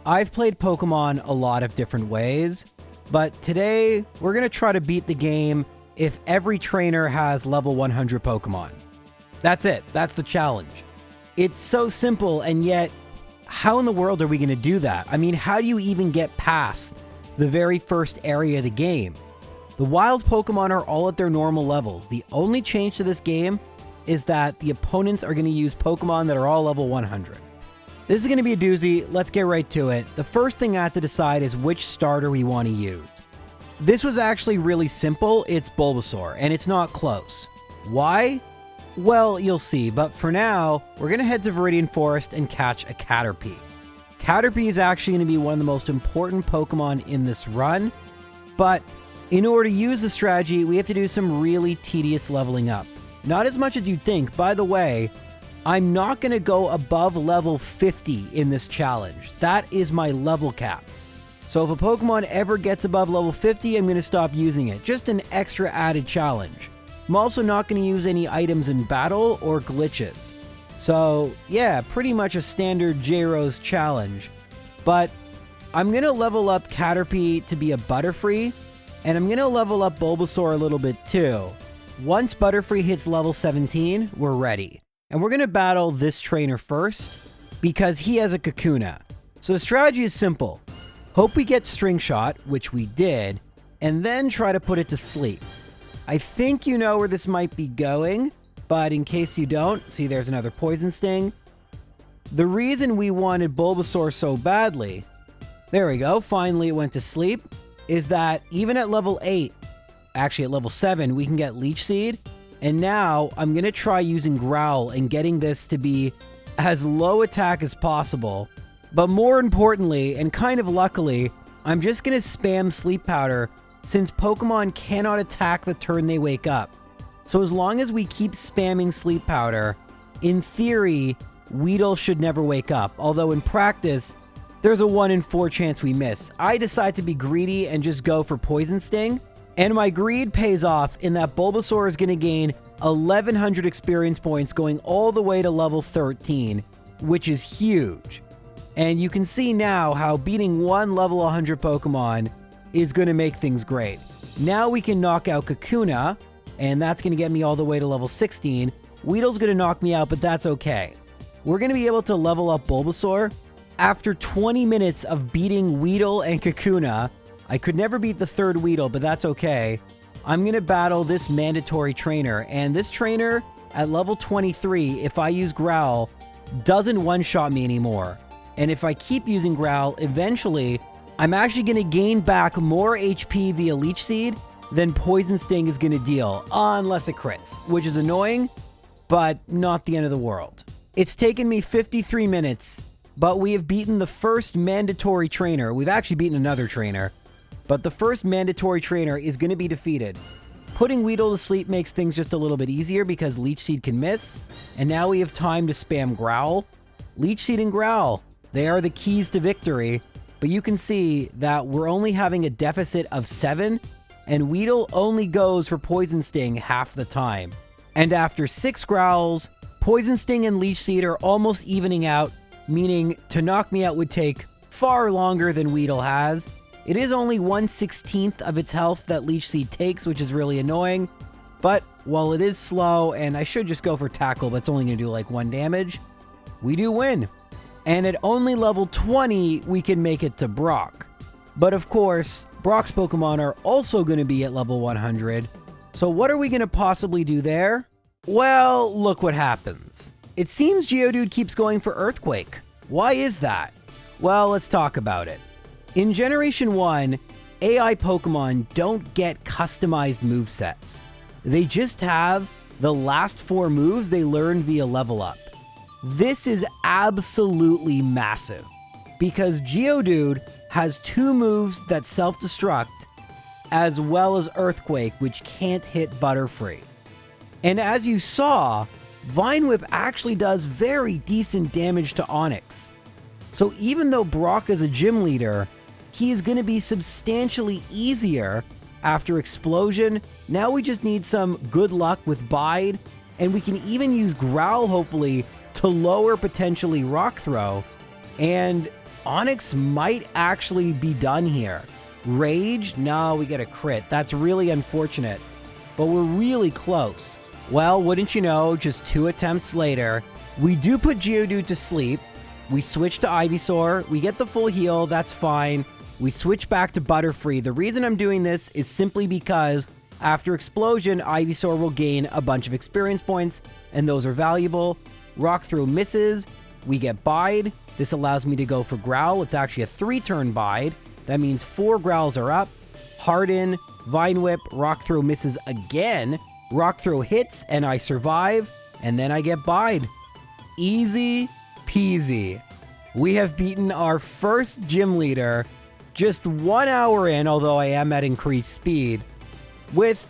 I've played Pokemon a lot of different ways, but today we're going to try to beat the game if every trainer has level 100 Pokemon. That's it. That's the challenge. It's so simple, and yet, how in the world are we going to do that? I mean, how do you even get past the very first area of the game? The wild Pokemon are all at their normal levels. The only change to this game is that the opponents are going to use Pokemon that are all level 100. This is going to be a doozy. Let's get right to it. The first thing I have to decide is which starter we want to use. This was actually really simple. It's Bulbasaur, and it's not close. Why? Well, you'll see, but for now, we're going to head to Viridian Forest and catch a Caterpie. Caterpie is actually going to be one of the most important Pokemon in this run, but in order to use the strategy, we have to do some really tedious leveling up. Not as much as you'd think. By the way, I'm not going to go above level 50 in this challenge. That is my level cap. So if a Pokemon ever gets above level 50, I'm going to stop using it. Just an extra added challenge. I'm also not going to use any items in battle or glitches. So yeah, pretty much a standard J-Rose challenge. But I'm going to level up Caterpie to be a Butterfree, and I'm going to level up Bulbasaur a little bit too. Once Butterfree hits level 17, we're ready. And we're going to battle this trainer first, because he has a Kakuna. So the strategy is simple. Hope we get String Shot, which we did, and then try to put it to sleep. I think you know where this might be going, but in case you don't, see there's another Poison Sting. The reason we wanted Bulbasaur so badly, there we go, finally it went to sleep, is that even at level 8, actually at level 7, we can get Leech Seed, and now I'm going to try using Growl and getting this to be as low attack as possible. But more importantly, and kind of luckily, I'm just going to spam Sleep Powder since Pokemon cannot attack the turn they wake up. So as long as we keep spamming Sleep Powder, in theory, Weedle should never wake up. Although in practice, there's a 1 in 4 chance we miss. I decide to be greedy and just go for Poison Sting. And my greed pays off in that Bulbasaur is going to gain 1,100 experience points going all the way to level 13, which is huge. And you can see now how beating one level 100 Pokemon is going to make things great. Now we can knock out Kakuna, and that's going to get me all the way to level 16. Weedle's going to knock me out, but that's okay. We're going to be able to level up Bulbasaur. After 20 minutes of beating Weedle and Kakuna, I could never beat the third Weedle, but that's okay. I'm going to battle this mandatory trainer, and this trainer at level 23, if I use Growl, doesn't one-shot me anymore. And if I keep using Growl, eventually, I'm actually going to gain back more HP via Leech Seed than Poison Sting is going to deal, unless it crits, which is annoying, but not the end of the world. It's taken me 53 minutes, but we have beaten the first mandatory trainer. We've actually beaten another trainer, but the first mandatory trainer is going to be defeated. Putting Weedle to sleep makes things just a little bit easier because Leech Seed can miss, and now we have time to spam Growl. Leech Seed and Growl, they are the keys to victory. But you can see that we're only having a deficit of 7, and Weedle only goes for Poison Sting half the time. And after 6 Growls, Poison Sting and Leech Seed are almost evening out, meaning to knock me out would take far longer than Weedle has. It is only 1/16 of its health that Leech Seed takes, which is really annoying. But while it is slow, and I should just go for Tackle, but it's only going to do like 1 damage, we do win. And at only level 20, we can make it to Brock. But of course, Brock's Pokemon are also going to be at level 100. So what are we going to possibly do there? Well, look what happens. It seems Geodude keeps going for Earthquake. Why is that? Well, let's talk about it. In Generation 1, AI Pokemon don't get customized movesets. They just have the last 4 moves they learn via level up. This is absolutely massive, because Geodude has 2 moves that self-destruct, as well as Earthquake, which can't hit Butterfree. And as you saw, Vine Whip actually does very decent damage to Onix. So even though Brock is a gym leader, he is going to be substantially easier after Explosion. Now we just need some good luck with Bide, and we can even use Growl, hopefully, to lower potentially Rock Throw. And Onyx might actually be done here. Rage? No, we get a crit. That's really unfortunate, but we're really close. Well, wouldn't you know, just 2 attempts later, we do put Geodude to sleep. We switch to Ivysaur. We get the full heal. That's fine. We switch back to Butterfree. The reason I'm doing this is simply because after Explosion, Ivysaur will gain a bunch of experience points, and those are valuable. Rock Throw misses. We get Bide. This allows me to go for Growl. It's actually a 3-turn Bide. That means 4 Growls are up. Harden, Vine Whip, Rock Throw misses again. Rock Throw hits, and I survive, and then I get Bide. Easy peasy. We have beaten our first gym leader just 1 hour in, although I am at increased speed, with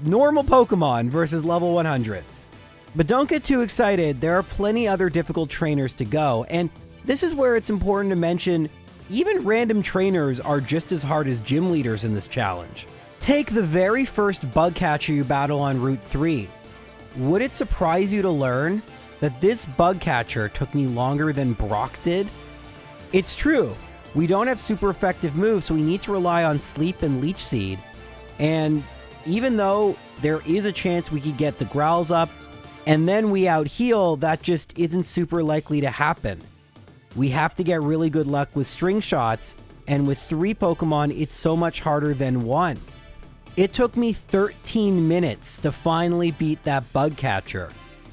normal Pokemon versus level 100s. But don't get too excited, there are plenty other difficult trainers to go, and this is where it's important to mention even random trainers are just as hard as gym leaders in this challenge. Take the very first bug catcher you battle on Route 3. Would it surprise you to learn that this bug catcher took me longer than Brock did? It's true, we don't have super effective moves, so we need to rely on Sleep and Leech Seed. And even though there is a chance we could get the Growls up, and then we out-heal, that just isn't super likely to happen. We have to get really good luck with string shots, and with 3 Pokemon, it's so much harder than 1. It took me 13 minutes to finally beat that bug catcher.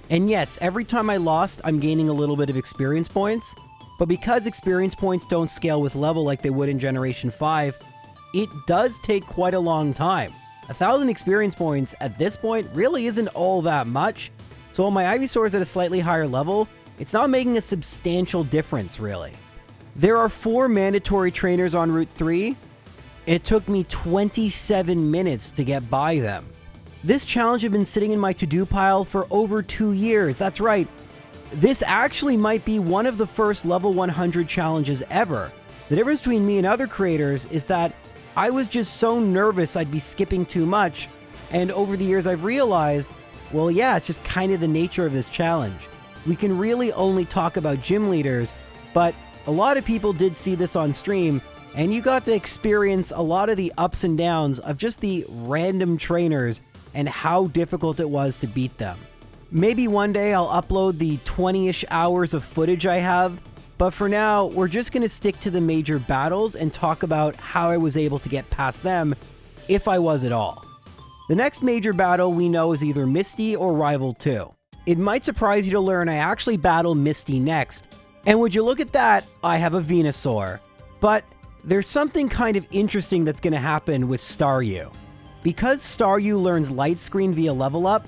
And yes, every time I lost, I'm gaining a little bit of experience points, but because experience points don't scale with level like they would in Generation 5, it does take quite a long time. 1,000 experience points at this point really isn't all that much, so while my Ivysaur is at a slightly higher level, it's not making a substantial difference, really. There are 4 mandatory trainers on Route 3. It took me 27 minutes to get by them. This challenge had been sitting in my to-do pile for over 2 years. That's right. This actually might be one of the first level 100 challenges ever. The difference between me and other creators is that I was just so nervous I'd be skipping too much, and over the years I've realized, well, yeah, it's just kind of the nature of this challenge. We can really only talk about gym leaders, but a lot of people did see this on stream, and you got to experience a lot of the ups and downs of just the random trainers and how difficult it was to beat them. Maybe one day I'll upload the 20-ish hours of footage I have, but for now, we're just going to stick to the major battles and talk about how I was able to get past them, if I was at all. The next major battle we know is either Misty or Rival 2. It might surprise you to learn I actually battle Misty next, and would you look at that, I have a Venusaur. But there's something kind of interesting that's going to happen with Staryu. Because Staryu learns Light Screen via level up,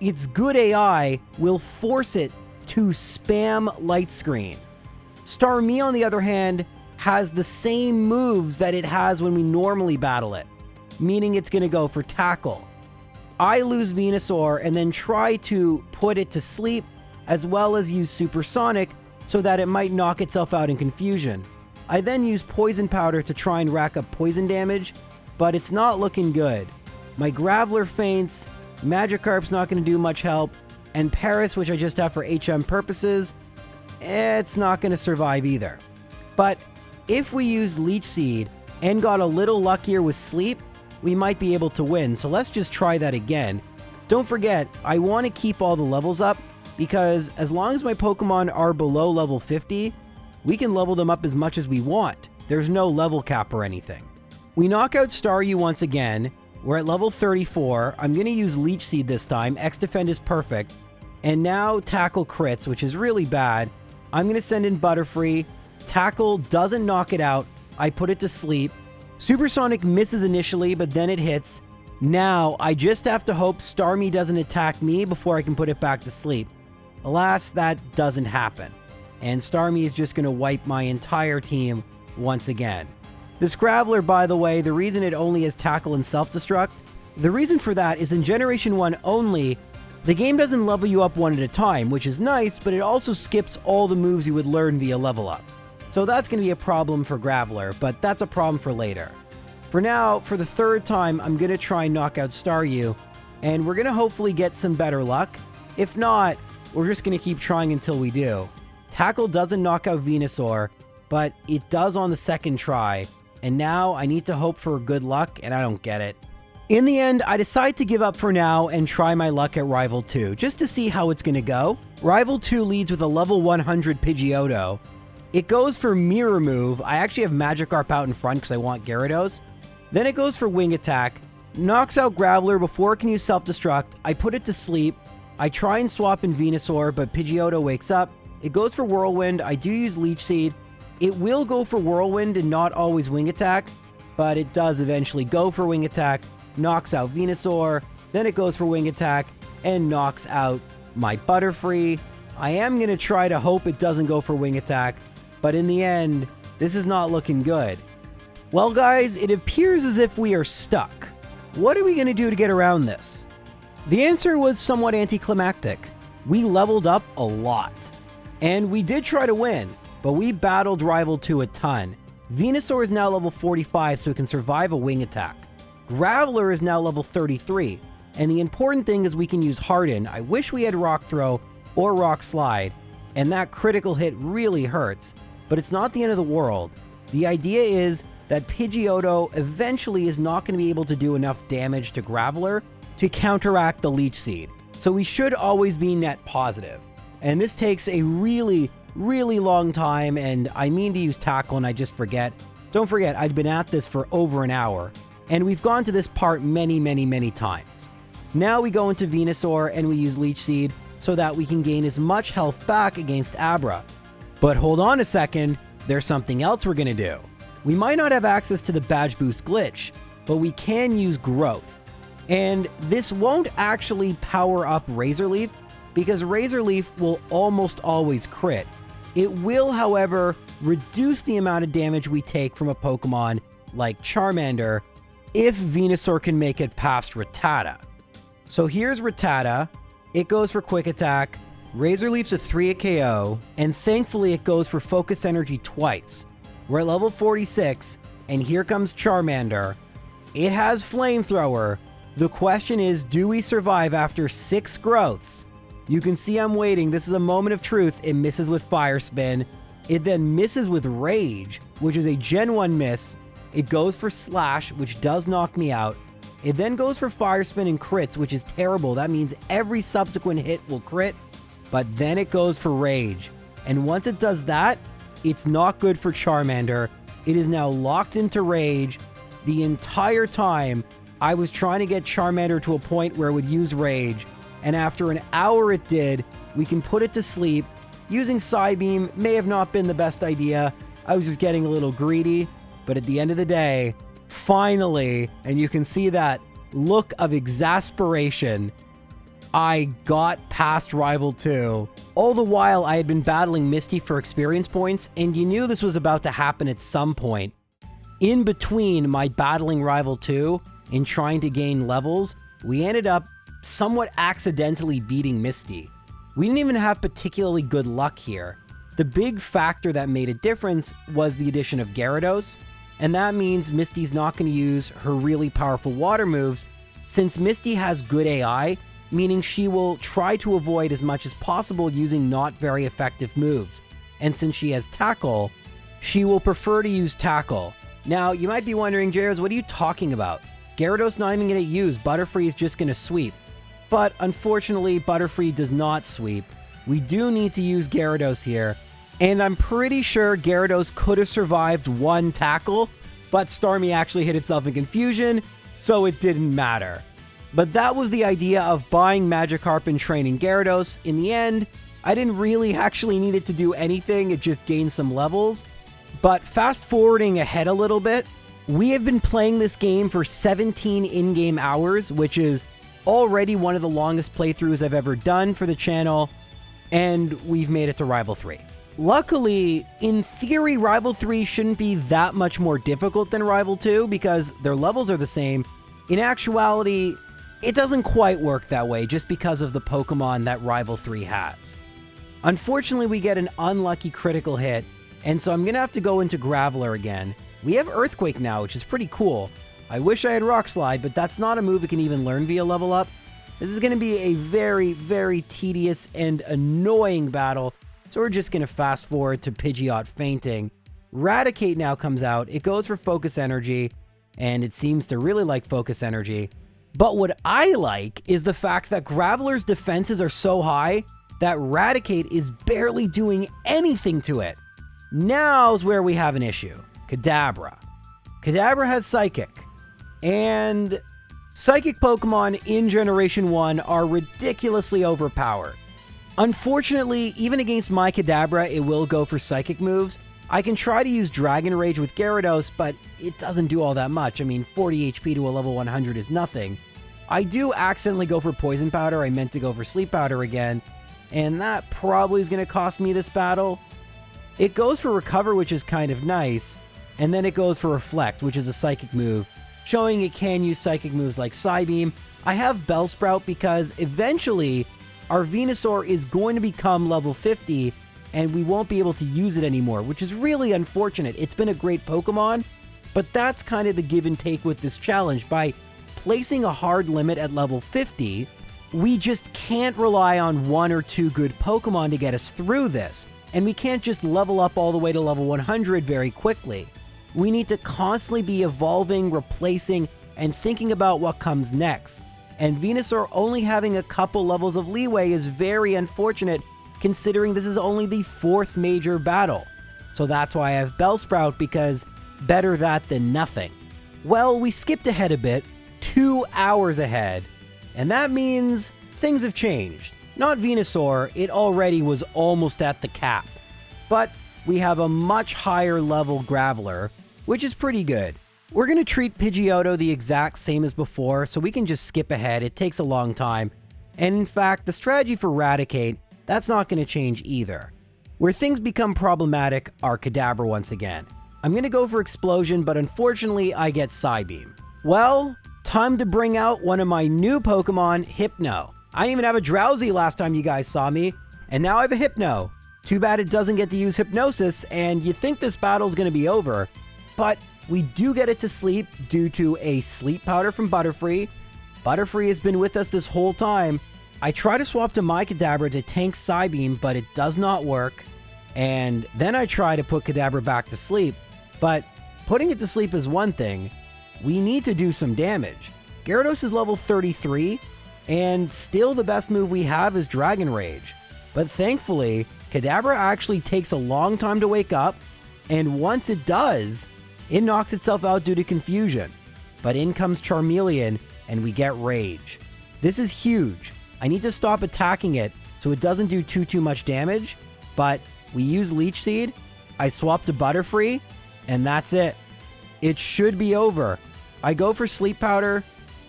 its good AI will force it to spam Light Screen. Starmie, on the other hand, has the same moves that it has when we normally battle it, meaning it's going to go for Tackle. I lose Venusaur and then try to put it to sleep, as well as use Supersonic so that it might knock itself out in confusion. I then use Poison Powder to try and rack up poison damage, but it's not looking good. My Graveler faints, Magikarp's not going to do much help, and Paris, which I just have for HM purposes, it's not going to survive either. But if we used Leech Seed and got a little luckier with Sleep, we might be able to win, so let's just try that again. Don't forget, I want to keep all the levels up, because as long as my Pokemon are below level 50, we can level them up as much as we want. There's no level cap or anything. We knock out Staryu once again. We're at level 34. I'm going to use Leech Seed this time. X-Defend is perfect. And now Tackle crits, which is really bad. I'm going to send in Butterfree. Tackle doesn't knock it out. I put it to sleep. Supersonic misses initially, but then it hits. Now, I just have to hope Starmie doesn't attack me before I can put it back to sleep. Alas, that doesn't happen. And Starmie is just going to wipe my entire team once again. This Graveler, by the way, the reason it only has Tackle and Self-Destruct, the reason for that is in Generation 1 only, the game doesn't level you up one at a time, which is nice, but it also skips all the moves you would learn via level up. So that's going to be a problem for Graveler, but that's a problem for later. For now, for the 3rd time, I'm going to try and knock out Staryu, and we're going to hopefully get some better luck. If not, we're just going to keep trying until we do. Tackle doesn't knock out Venusaur, but it does on the second try, and now I need to hope for good luck, and I don't get it. In the end, I decide to give up for now and try my luck at Rival 2, just to see how it's going to go. Rival 2 leads with a level 100 Pidgeotto. It goes for Mirror Move. I actually have Magikarp out in front because I want Gyarados. Then it goes for Wing Attack, knocks out Graveler before it can use Self-Destruct. I put it to sleep. I try and swap in Venusaur, but Pidgeotto wakes up. It goes for Whirlwind. I do use Leech Seed. It will go for Whirlwind and not always Wing Attack, but it does eventually go for Wing Attack, knocks out Venusaur. Then it goes for Wing Attack and knocks out my Butterfree. I am going to try to hope it doesn't go for Wing Attack, but in the end, this is not looking good. Well, guys, it appears as if we are stuck. What are we going to do to get around this? The answer was somewhat anticlimactic. We leveled up a lot. And we did try to win, but we battled Rival 2 a ton. Venusaur is now level 45, so it can survive a Wing Attack. Graveler is now level 33, and the important thing is we can use Harden. I wish we had Rock Throw or Rock Slide, and that critical hit really hurts, but it's not the end of the world. The idea is that Pidgeotto eventually is not going to be able to do enough damage to Graveler to counteract the Leech Seed, so we should always be net positive. And this takes a really long time, and I mean to use Tackle and I just forget. Don't forget, I'd been at this for over an hour, and we've gone to this part many times. Now we go into Venusaur and we use Leech Seed so that we can gain as much health back against Abra. But hold on a second, there's something else we're going to do. We might not have access to the Badge Boost glitch, but we can use Growth. And this won't actually power up Razor Leaf, because Razor Leaf will almost always crit. It will, however, reduce the amount of damage we take from a Pokemon like Charmander if Venusaur can make it past Rattata. So here's Rattata. It goes for Quick Attack. Razor Leaf's a 3 KO, and thankfully it goes for Focus Energy twice. We're at level 46, and here comes Charmander. It has Flamethrower. The question is, do we survive after 6 growths? You can see I'm waiting. This is a moment of truth. It misses with Fire Spin. It then misses with Rage, which is a Gen 1 miss. It goes for Slash, which does knock me out. It then goes for Fire Spin and crits, which is terrible. That means every subsequent hit will crit, but then it goes for Rage. And once it does that, it's not good for Charmander. It is now locked into Rage. The entire time, I was trying to get Charmander to a point where it would use Rage, and after an hour it did. We can put it to sleep. Using Psybeam may have not been the best idea. I was just getting a little greedy, but at the end of the day, finally, and you can see that look of exasperation, I got past Rival 2. All the while, I had been battling Misty for experience points, and you knew this was about to happen at some point. In between my battling Rival 2 and trying to gain levels, we ended up somewhat accidentally beating Misty. We didn't even have particularly good luck here. The big factor that made a difference was the addition of Gyarados, and that means Misty's not going to use her really powerful water moves, since Misty has good AI, meaning she will try to avoid as much as possible using not very effective moves. And since she has Tackle, she will prefer to use Tackle. Now, you might be wondering, Jairus, what are you talking about? Gyarados not even going to use, Butterfree is just going to sweep. But unfortunately, Butterfree does not sweep. We do need to use Gyarados here, and I'm pretty sure Gyarados could have survived one Tackle, but Starmie actually hit itself in Confusion, so it didn't matter. But that was the idea of buying Magikarp and training Gyarados. In the end, I didn't really actually need it to do anything, it just gained some levels. But fast forwarding ahead a little bit, we have been playing this game for 17 in-game hours, which is already one of the longest playthroughs I've ever done for the channel, and we've made it to Rival 3. Luckily, in theory, Rival 3 shouldn't be that much more difficult than Rival 2 because their levels are the same. In actuality, it doesn't quite work that way just because of the Pokemon that Rival 3 has. Unfortunately, we get an unlucky critical hit, and so I'm going to have to go into Graveler again. We have Earthquake now, which is pretty cool. I wish I had Rock Slide, but that's not a move it can even learn via level up. This is going to be a very tedious and annoying battle, so we're just going to fast forward to Pidgeot fainting. Raticate now comes out. It goes for Focus Energy, and it seems to really like Focus Energy. But what I like is the fact that Graveler's defenses are so high that Raticate is barely doing anything to it. Now's where we have an issue. Kadabra. Kadabra has Psychic, and Psychic Pokemon in Generation 1 are ridiculously overpowered. Unfortunately, even against my Kadabra, it will go for Psychic moves. I can try to use Dragon Rage with Gyarados, but it doesn't do all that much. I mean, 40 HP to a level 100 is nothing. I do accidentally go for Poison Powder. I meant to go for Sleep Powder again, and that probably is going to cost me this battle. It goes for Recover, which is kind of nice, and then it goes for Reflect, which is a Psychic move, showing it can use Psychic moves like Psybeam. I have Bellsprout because eventually our Venusaur is going to become level 50, and we won't be able to use it anymore, which is really unfortunate. It's been a great Pokemon, but that's kind of the give and take with this challenge. By placing a hard limit at level 50, we just can't rely on 1 or 2 good Pokemon to get us through this, and we can't just level up all the way to level 100 very quickly. We need to constantly be evolving, replacing, and thinking about what comes next. And Venusaur only having a couple levels of leeway is very unfortunate, considering this is only the 4th major battle. So that's why I have Bellsprout, because better that than nothing. Well, we skipped ahead a bit, 2 hours ahead, and that means things have changed. Not Venusaur, it already was almost at the cap. But we have a much higher level Graveler, which is pretty good. We're going to treat Pidgeotto the exact same as before, so we can just skip ahead. It takes a long time. And in fact, the strategy for Raticate, that's not going to change either. Where things become problematic are Kadabra once again. I'm going to go for Explosion, but unfortunately I get Psybeam. Well, time to bring out one of my new Pokemon, Hypno. I didn't even have a Drowsy last time you guys saw me, and now I have a Hypno. Too bad it doesn't get to use Hypnosis, and you think this battle's going to be over, but we do get it to sleep due to a Sleep Powder from Butterfree. Butterfree has been with us this whole time. I try to swap to my Kadabra to tank Psybeam, but it does not work. And then I try to put Kadabra back to sleep, but putting it to sleep is one thing. We need to do some damage. Gyarados is level 33, and still the best move we have is Dragon Rage. But thankfully, Kadabra actually takes a long time to wake up, and once it does, it knocks itself out due to confusion. But in comes Charmeleon, and we get Rage. This is huge. I need to stop attacking it so it doesn't do too much damage, but we use Leech Seed, I swap to Butterfree, and that's it. It should be over. I go for Sleep Powder,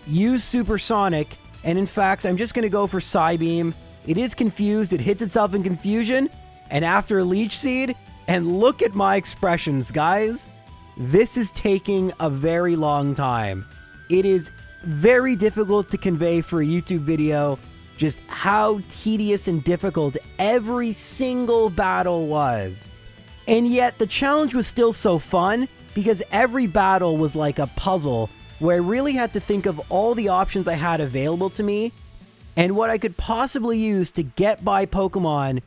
use Supersonic, and in fact, I'm just going to go for Psybeam. It is confused, it hits itself in confusion, and after Leech Seed, and look at my expressions, guys. This is taking a very long time. It is very difficult to convey for a YouTube video just how tedious and difficult every single battle was. And yet the challenge was still so fun because every battle was like a puzzle where I really had to think of all the options I had available to me and what I could possibly use to get by Pokemon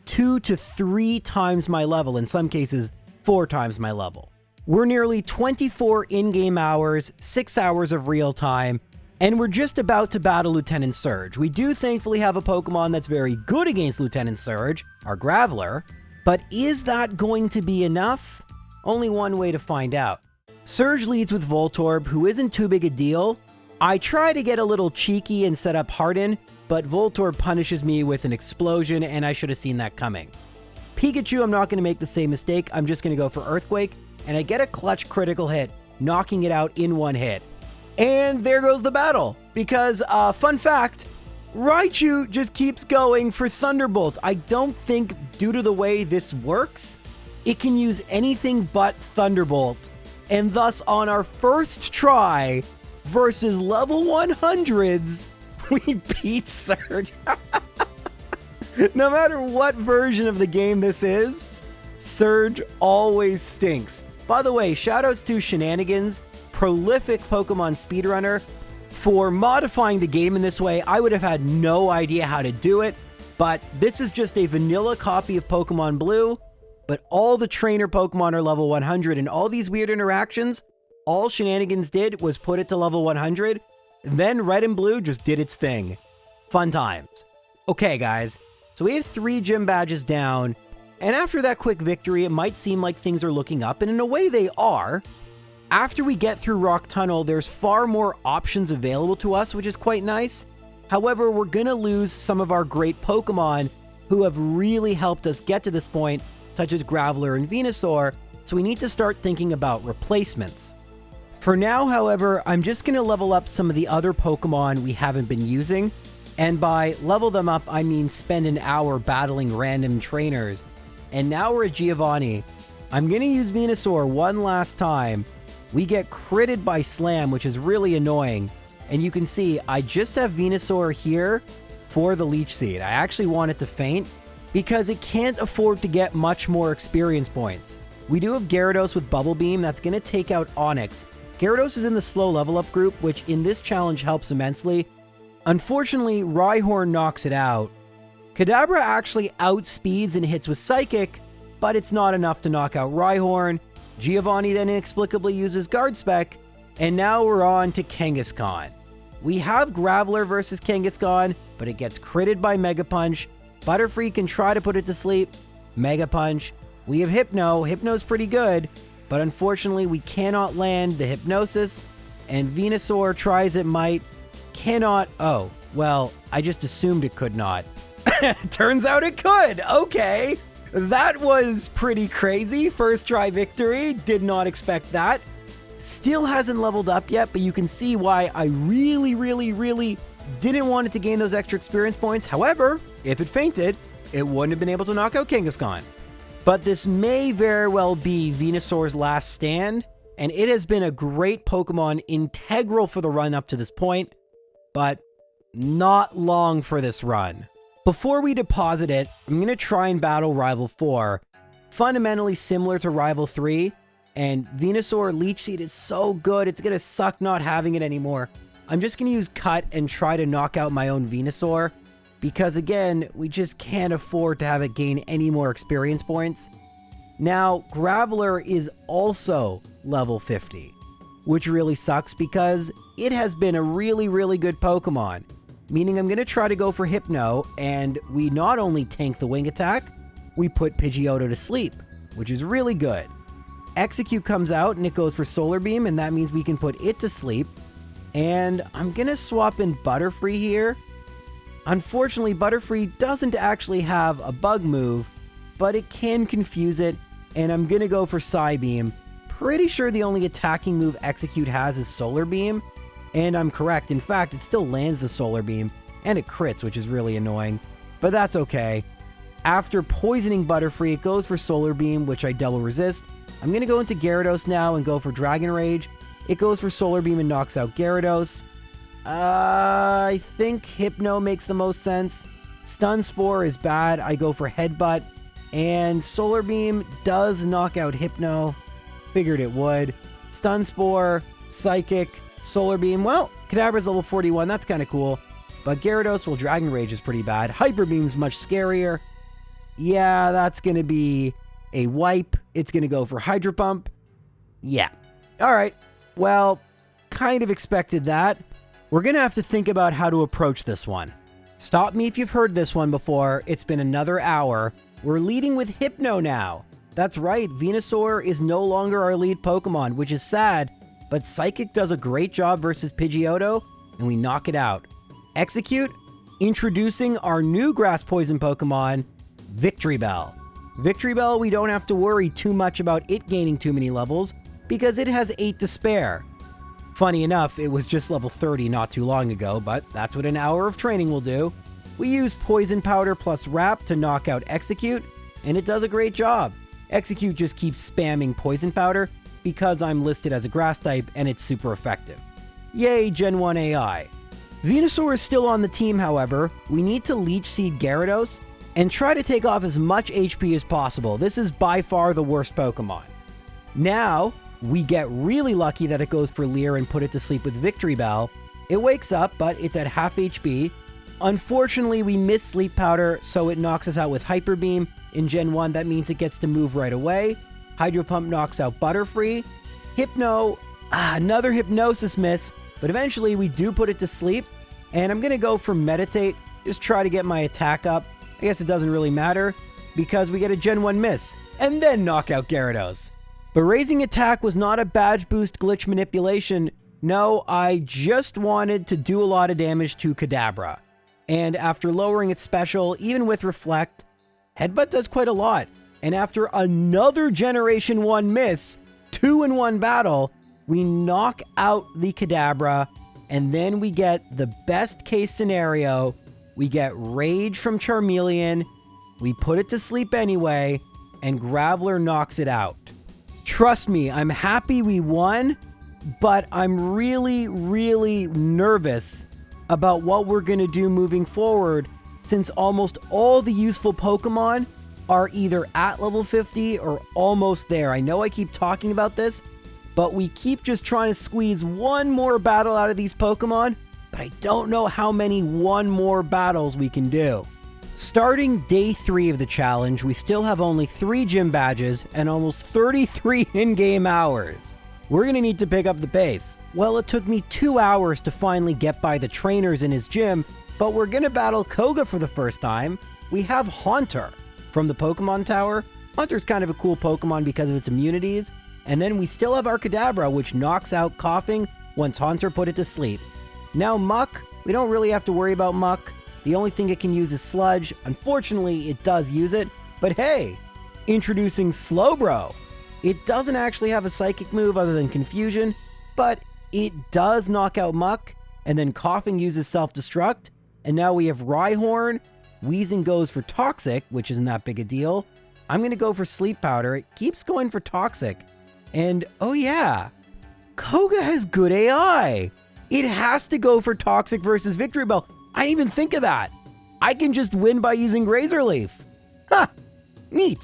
2 to 3 times my level, in some cases 4 times my level. We're nearly 24 in-game hours, 6 hours of real time, and we're just about to battle Lieutenant Surge. We do thankfully have a Pokemon that's very good against Lieutenant Surge, our Graveler, but is that going to be enough? Only one way to find out. Surge leads with Voltorb, who isn't too big a deal. I try to get a little cheeky and set up Harden, but Voltorb punishes me with an Explosion, and I should have seen that coming. Pikachu, I'm not going to make the same mistake. I'm just going to go for Earthquake, and I get a clutch critical hit, knocking it out in one hit. And there goes the battle, because, fun fact, Raichu just keeps going for Thunderbolt. I don't think, due to the way this works, it can use anything but Thunderbolt. And thus, on our first try versus level 100s, we beat Surge. No matter what version of the game this is, Surge always stinks. By the way, shoutouts to Shenanigans, prolific Pokemon speedrunner, for modifying the game in this way. I would have had no idea how to do it, but this is just a vanilla copy of Pokemon Blue, but all the trainer Pokemon are level 100, and all these weird interactions, all Shenanigans did was put it to level 100, then Red and Blue just did its thing. Fun times. Okay, guys, so we have 3 gym badges down, and after that quick victory, it might seem like things are looking up, and in a way they are. After we get through Rock Tunnel, there's far more options available to us, which is quite nice. However, we're gonna lose some of our great Pokemon who have really helped us get to this point, such as Graveler and Venusaur, so we need to start thinking about replacements. For now, however, I'm just gonna level up some of the other Pokemon we haven't been using, and by level them up, I mean spend an hour battling random trainers. And now we're at Giovanni. I'm gonna use Venusaur one last time. We get critted by Slam, which is really annoying. And you can see, I just have Venusaur here for the Leech Seed. I actually want it to faint because it can't afford to get much more experience points. We do have Gyarados with Bubble Beam that's going to take out Onix. Gyarados is in the slow level up group, which in this challenge helps immensely. Unfortunately, Rhyhorn knocks it out. Kadabra actually outspeeds and hits with Psychic, but it's not enough to knock out Rhyhorn. Giovanni then inexplicably uses Guard Spec, and now we're on to Kangaskhan. We have Graveler versus Kangaskhan, but it gets critted by Mega Punch. Butterfree can try to put it to sleep. Mega Punch. We have Hypno. Hypno's pretty good, but unfortunately we cannot land the Hypnosis, and Venusaur tries it might. Cannot. Oh, well, I just assumed it could not. Turns out it could. Okay. That was pretty crazy. First try victory. Did not expect that. Still hasn't leveled up yet, but you can see why I really didn't want it to gain those extra experience points. However, if it fainted, it wouldn't have been able to knock out Kangaskhan. But this may very well be Venusaur's last stand, and it has been a great Pokemon, integral for the run up to this point, but not long for this run. Before we deposit it, I'm going to try and battle Rival 4. Fundamentally similar to Rival 3, and Venusaur Leech Seed is so good, it's going to suck not having it anymore. I'm just going to use Cut and try to knock out my own Venusaur, because again, we just can't afford to have it gain any more experience points. Now, Graveler is also level 50, which really sucks because it has been a really good Pokemon. Meaning I'm going to try to go for Hypno, and we not only tank the Wing Attack, we put Pidgeotto to sleep, which is really good. Execute comes out and it goes for Solar Beam, and that means we can put it to sleep. And I'm going to swap in Butterfree here. Unfortunately, Butterfree doesn't actually have a bug move, but it can confuse it, and I'm going to go for Psybeam. Pretty sure the only attacking move Execute has is Solar Beam, and I'm correct. In fact, it still lands the Solar Beam, and it crits, which is really annoying, but that's okay. After poisoning Butterfree, it goes for Solar Beam, which I double resist. I'm going to go into Gyarados now and go for Dragon Rage. It goes for Solar Beam and knocks out Gyarados. I think Hypno makes the most sense. Stun Spore is bad. I go for Headbutt. And Solar Beam does knock out Hypno. Figured it would. Stun Spore, Psychic, Solar Beam. Well, Kadabra's level 41. That's kind of cool. But Gyarados, well, Dragon Rage is pretty bad. Hyper Beam's much scarier. Yeah, that's going to be a wipe. It's going to go for Hydro Pump. Yeah. All right. Well, kind of expected that. We're going to have to think about how to approach this one. Stop me if you've heard this one before. It's been another hour. We're leading with Hypno now. That's right, Venusaur is no longer our lead Pokemon, which is sad, but Psychic does a great job versus Pidgeotto, and we knock it out. Execute, introducing our new Grass Poison Pokemon, Victory Bell. Victory Bell, we don't have to worry too much about it gaining too many levels, because it has 8 to spare. Funny enough, it was just level 30 not too long ago, but that's what an hour of training will do. We use Poison Powder plus Wrap to knock out Execute, and it does a great job. Execute just keeps spamming Poison Powder because I'm listed as a Grass type and it's super effective. Yay, Gen 1 AI. Venusaur is still on the team, however. We need to Leech Seed Gyarados and try to take off as much HP as possible. This is by far the worst Pokemon. Now, we get really lucky that it goes for Leer and put it to sleep with Victory Bell. It wakes up, but it's at half HP. Unfortunately, we miss Sleep Powder, so it knocks us out with Hyper Beam. In Gen 1, that means it gets to move right away. Hydro Pump knocks out Butterfree. Hypno, another Hypnosis miss, but eventually we do put it to sleep. And I'm going to go for Meditate, just try to get my attack up. I guess it doesn't really matter, because we get a Gen 1 miss, and then knock out Gyarados. But raising attack was not a badge boost glitch manipulation. No, I just wanted to do a lot of damage to Kadabra. And after lowering its special, even with Reflect, Headbutt does quite a lot. And after another Generation 1 miss, 2 in 1 battle, we knock out the Kadabra, and then we get the best case scenario. We get Rage from Charmeleon, we put it to sleep anyway, and Graveler knocks it out. Trust me, I'm happy we won, but I'm really, really nervous about what we're going to do moving forward, since almost all the useful Pokemon are either at level 50 or almost there. I know I keep talking about this, but we keep just trying to squeeze one more battle out of these Pokemon, but I don't know how many one more battles we can do. Starting day 3 of the challenge, we still have only 3 gym badges and almost 33 in-game hours. We're going to need to pick up the pace. Well, it took me 2 hours to finally get by the trainers in his gym, but we're going to battle Koga for the first time. We have Haunter from the Pokemon Tower. Haunter's kind of a cool Pokemon because of its immunities. And then we still have our Kadabra, which knocks out Coughing once Haunter put it to sleep. Now Muck, we don't really have to worry about Muck. The only thing it can use is Sludge. Unfortunately, it does use it. But hey, introducing Slowbro. It doesn't actually have a psychic move other than Confusion, but it does knock out Muck, and then Coughing uses Self-Destruct, and now we have Rhyhorn. Wheezing goes for Toxic, which isn't that big a deal. I'm going to go for Sleep Powder. It keeps going for Toxic. And, oh yeah, Koga has good AI. It has to go for Toxic versus Victory Bell. I didn't even think of that. I can just win by using Razor Leaf. Ha! Neat.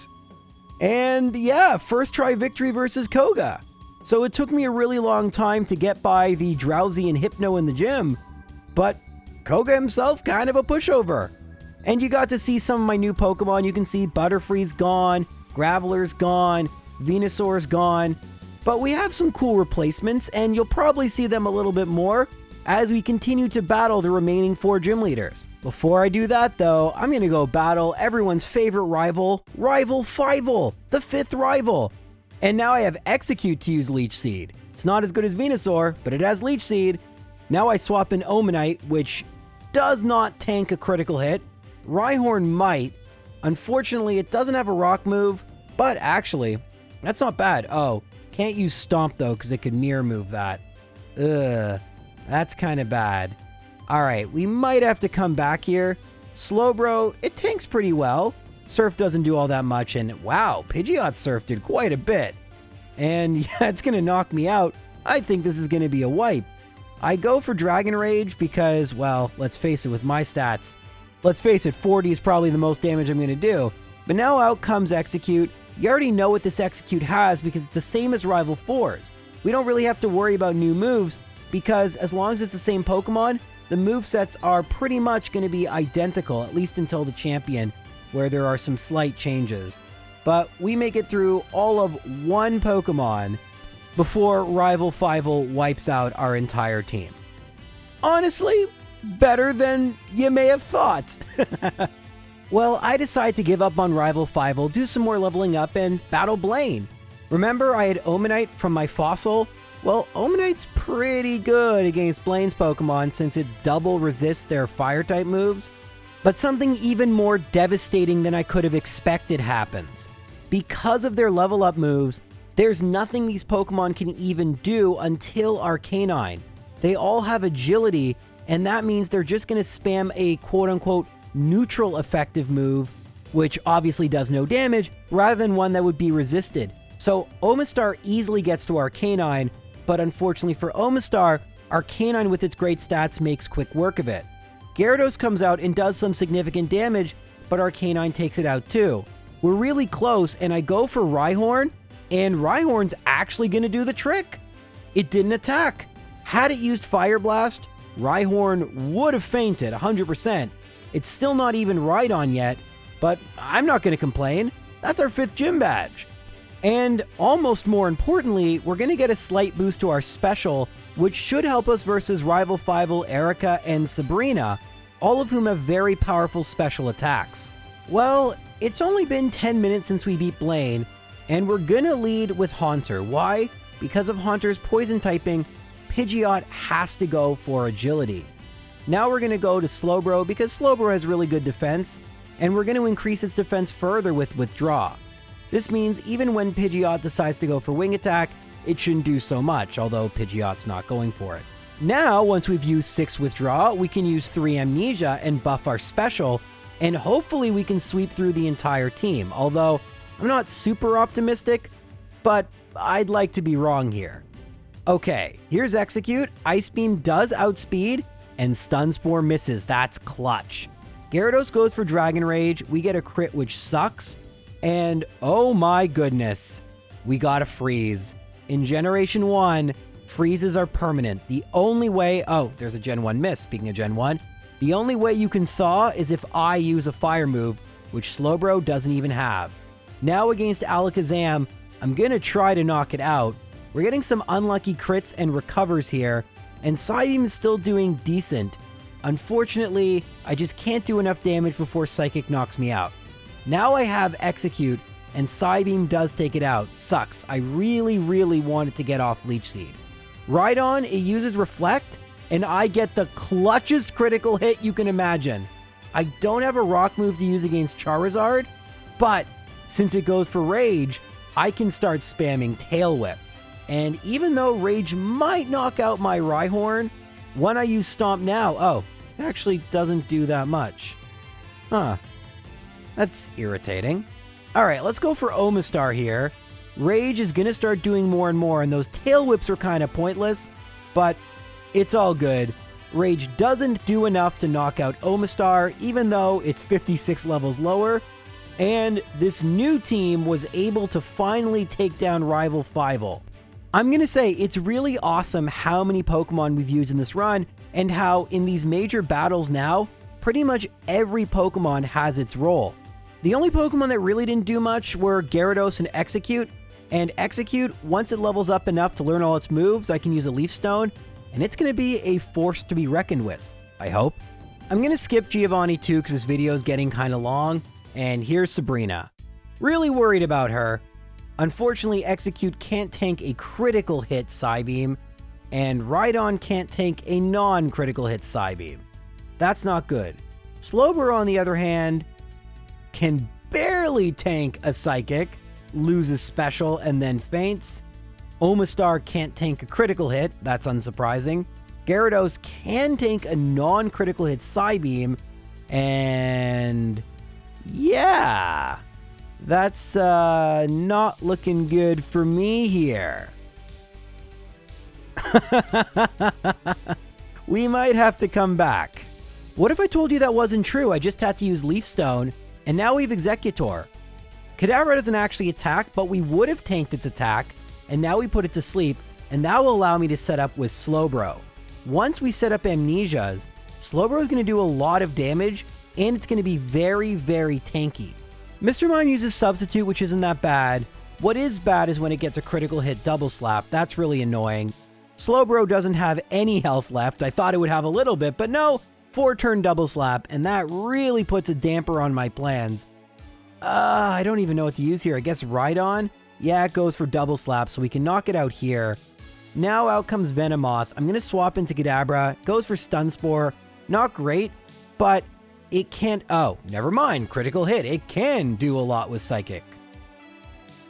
And yeah, first try Victory versus Koga. So it took me a really long time to get by the Drowsy and Hypno in the gym, but Koga himself, kind of a pushover. And you got to see some of my new Pokemon. You can see Butterfree's gone, Graveler's gone, Venusaur's gone, but we have some cool replacements, and you'll probably see them a little bit more as we continue to battle the remaining 4 gym leaders. Before I do that though, I'm gonna go battle everyone's favorite rival, Rival Fivel, the 5th rival. And now I have Execute to use Leech Seed. It's not as good as Venusaur, but it has Leech Seed. Now I swap in Omanite, which does not tank a critical hit. Rhyhorn might. Unfortunately, it doesn't have a rock move, but actually, that's not bad. Oh, can't use Stomp though, because it could mirror move that. Ugh, that's kind of bad. Alright, we might have to come back here. Slowbro, it tanks pretty well. Surf doesn't do all that much, and wow, Pidgeot's Surf did quite a bit. And yeah, it's going to knock me out. I think this is going to be a wipe. I go for Dragon Rage because, well, let's face it, with my stats, let's face it, 40 is probably the most damage I'm going to do. But now out comes Execute. You already know what this Execute has because it's the same as Rival 4's. We don't really have to worry about new moves because as long as it's the same Pokemon, the movesets are pretty much going to be identical, at least until the champion, where there are some slight changes. But we make it through all of 1 Pokemon before Rival Fivel wipes out our entire team. Honestly, better than you may have thought. Well, I decide to give up on Rival Fivel, do some more leveling up, and battle Blaine. Remember I had Omanite from my fossil? Well, Omanite's pretty good against Blaine's Pokemon since it double resists their Fire-type moves. But something even more devastating than I could have expected happens. Because of their level up moves, there's nothing these Pokemon can even do until Arcanine. They all have agility, and that means they're just going to spam a quote-unquote neutral effective move, which obviously does no damage, rather than one that would be resisted. So Omastar easily gets to Arcanine, but unfortunately for Omastar, Arcanine with its great stats makes quick work of it. Gyarados comes out and does some significant damage, but Arcanine takes it out too. We're really close, and I go for Rhyhorn, and Rhyhorn's actually going to do the trick. It didn't attack. Had it used Fire Blast, Rhyhorn would have fainted 100%. It's still not even Rhydon yet, but I'm not going to complain. That's our 5th gym badge. And almost more importantly, we're going to get a slight boost to our special, which should help us versus Rival Fivel, Erika, and Sabrina, all of whom have very powerful special attacks. Well, it's only been 10 minutes since we beat Blaine, and we're going to lead with Haunter. Why? Because of Haunter's poison typing, Pidgeot has to go for agility. Now we're going to go to Slowbro because Slowbro has really good defense, and we're going to increase its defense further with Withdraw. This means even when Pidgeot decides to go for Wing Attack, it shouldn't do so much, although Pidgeot's not going for it. Now, once we've used 6 Withdraw, we can use 3 Amnesia and buff our special, and hopefully we can sweep through the entire team, although I'm not super optimistic, but I'd like to be wrong here. Okay, here's Execute. Ice Beam does outspeed, and Stun Spore misses. That's clutch. Gyarados goes for Dragon Rage. We get a crit, which sucks. And oh my goodness, we got a freeze. In Generation 1, freezes are permanent. The only way... Oh, there's a Gen 1 miss, speaking of Gen 1. The only way you can thaw is if I use a fire move, which Slowbro doesn't even have. Now against Alakazam, I'm going to try to knock it out. We're getting some unlucky crits and recovers here, and Psybeam is still doing decent. Unfortunately, I just can't do enough damage before Psychic knocks me out. Now I have Execute, and Psybeam does take it out. Sucks. I really wanted to get off Leech Seed. Rhydon, it uses Reflect, and I get the clutchest critical hit you can imagine. I don't have a rock move to use against Charizard, but since it goes for Rage, I can start spamming Tail Whip. And even though Rage might knock out my Rhyhorn, when I use Stomp now, oh, it actually doesn't do that much. Huh. That's irritating. Alright, let's go for Omastar here. Rage is going to start doing more and more, and those Tail Whips are kind of pointless, but it's all good. Rage doesn't do enough to knock out Omastar, even though it's 56 levels lower, and this new team was able to finally take down Rival Fivel. I'm going to say it's really awesome how many Pokemon we've used in this run, and how in these major battles now, pretty much every Pokemon has its role. The only Pokemon that really didn't do much were Gyarados and Execute, and Execute, once it levels up enough to learn all its moves, I can use a Leaf Stone, and it's going to be a force to be reckoned with, I hope. I'm going to skip Giovanni too because this video is getting kind of long, and here's Sabrina. Really worried about her. Unfortunately, Execute can't tank a critical hit Psybeam, and Rhydon can't tank a non-critical hit Psybeam. That's not good. Slowbro, on the other hand, can barely tank a Psychic, loses Special, and then faints. Omastar can't tank a critical hit, that's unsurprising. Gyarados can tank a non-critical hit Psybeam, and yeah, that's not looking good for me here. We might have to come back. What if I told you that wasn't true? I just had to use Leaf Stone, and now we have Exeggutor. Kadabra doesn't actually attack, but we would have tanked its attack, and now we put it to sleep, and that will allow me to set up with Slowbro. Once we set up Amnesias, Slowbro is going to do a lot of damage, and it's going to be very tanky. Mr. Mime uses Substitute, which isn't that bad. What is bad is when it gets a critical hit Double Slap. That's really annoying. Slowbro doesn't have any health left. I thought it would have a little bit, but no, 4-turn Double Slap, and that really puts a damper on my plans. I don't even know what to use here. I guess Rhydon? Yeah, it goes for Double Slap, so we can knock it out here. Now out comes Venomoth. I'm going to swap into Kadabra. Goes for Stun Spore. Not great, but it can't... Oh, never mind. Critical hit. It can do a lot with Psychic.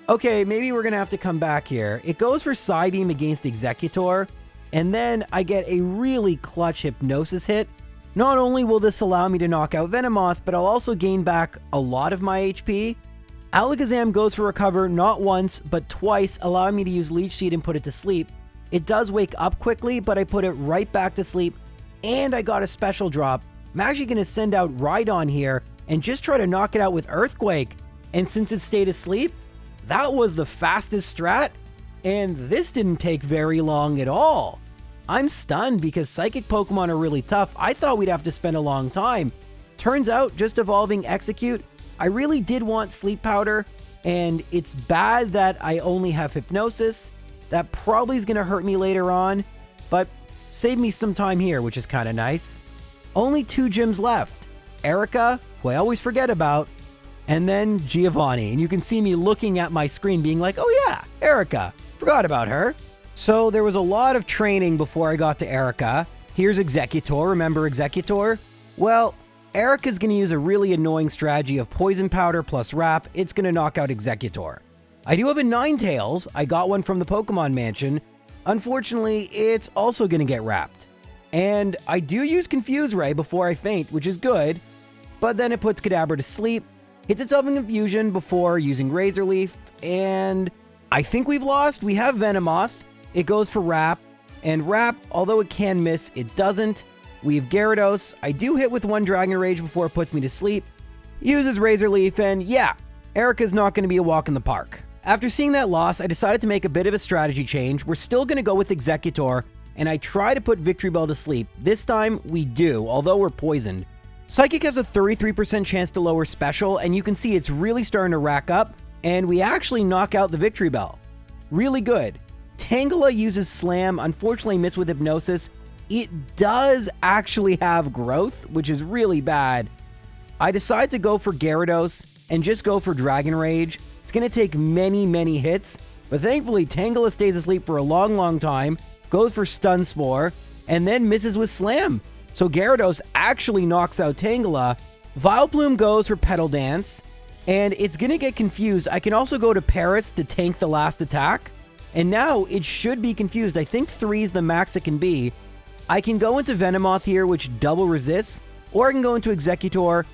Okay, maybe we're going to have to come back here. It goes for Psybeam against Exeggutor, and then I get a really clutch Hypnosis hit. Not only will this allow me to knock out Venomoth, but I'll also gain back a lot of my HP. Alakazam goes for Recover not once, but twice, allowing me to use Leech Seed and put it to sleep. It does wake up quickly, but I put it right back to sleep, and I got a special drop. I'm actually going to send out Rhydon here and just try to knock it out with Earthquake. And since it stayed asleep, that was the fastest strat, and this didn't take very long at all. I'm stunned because Psychic Pokemon are really tough. I thought we'd have to spend a long time. Turns out, just evolving Execute, I really did want Sleep Powder, and it's bad that I only have Hypnosis. That probably is going to hurt me later on, but save me some time here, which is kind of nice. Only 2 gyms left. Erika, who I always forget about, and then Giovanni. And you can see me looking at my screen being like, oh yeah, Erika, forgot about her. So there was a lot of training before I got to Erika. Here's Executor, remember Executor? Well, Erika's going to use a really annoying strategy of Poison Powder plus Wrap. It's going to knock out Executor. I do have a Ninetales. I got one from the Pokemon Mansion. Unfortunately, it's also going to get wrapped. And I do use Confuse Ray before I faint, which is good, but then it puts Kadabra to sleep, hits itself in Confusion before using Razor Leaf, and I think we've lost. We have Venomoth. It goes for Wrap, and Wrap, although it can miss, it doesn't. We have Gyarados. I do hit with 1 Dragon Rage before it puts me to sleep. Uses Razor Leaf, and yeah, Erika's not going to be a walk in the park. After seeing that loss, I decided to make a bit of a strategy change. We're still going to go with Executor, and I try to put Victory Bell to sleep. This time, we do, although we're poisoned. Psychic has a 33% chance to lower Special, and you can see it's really starting to rack up, and we actually knock out the Victory Bell. Really good. Tangela uses Slam, unfortunately missed with Hypnosis. It does actually have Growth, which is really bad. I decide to go for Gyarados and just go for Dragon Rage. It's going to take many hits, but thankfully Tangela stays asleep for a long time, goes for Stun Spore, and then misses with Slam. So Gyarados actually knocks out Tangela. Vileplume goes for Petal Dance, and it's going to get confused. I can also go to Paris to tank the last attack, and now it should be confused. I think 3 is the max it can be. I can go into Venomoth here, which double resists, or I can go into Executor.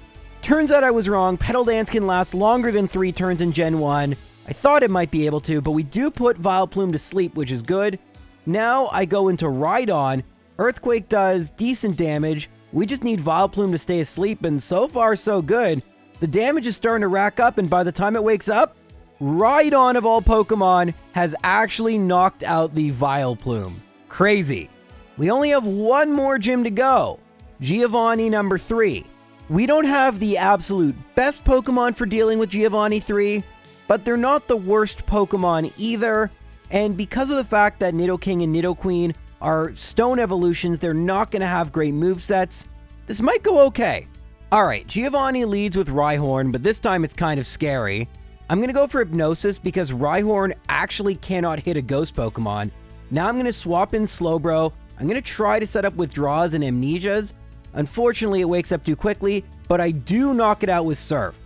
Turns out I was wrong. Petal Dance can last longer than 3 turns in Gen 1. I thought it might be able to, but we do put Vileplume to sleep, which is good. Now I go into Rhydon. Earthquake does decent damage. We just need Vileplume to stay asleep, and so far so good. The damage is starting to rack up, and by the time it wakes up, Rhydon of all Pokemon has actually knocked out the Vileplume. Crazy. We only have 1 more gym to go. Giovanni number 3. We don't have the absolute best Pokemon for dealing with Giovanni 3, but they're not the worst Pokemon either. And because of the fact that Nidoking and Nidoqueen are stone evolutions, they're not going to have great movesets. This might go okay. Alright, Giovanni leads with Rhyhorn, but this time it's kind of scary. I'm going to go for Hypnosis because Rhyhorn actually cannot hit a ghost Pokemon. Now I'm going to swap in Slowbro. I'm going to try to set up Withdraws and Amnesias. Unfortunately, it wakes up too quickly, but I do knock it out with Surf.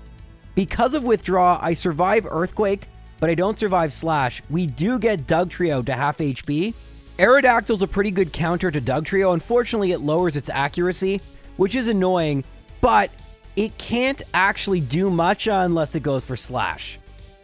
Because of Withdraw, I survive Earthquake, but I don't survive Slash. We do get Dugtrio to half HP. Aerodactyl's a pretty good counter to Dugtrio. Unfortunately, it lowers its accuracy, which is annoying, but it can't actually do much unless it goes for Slash.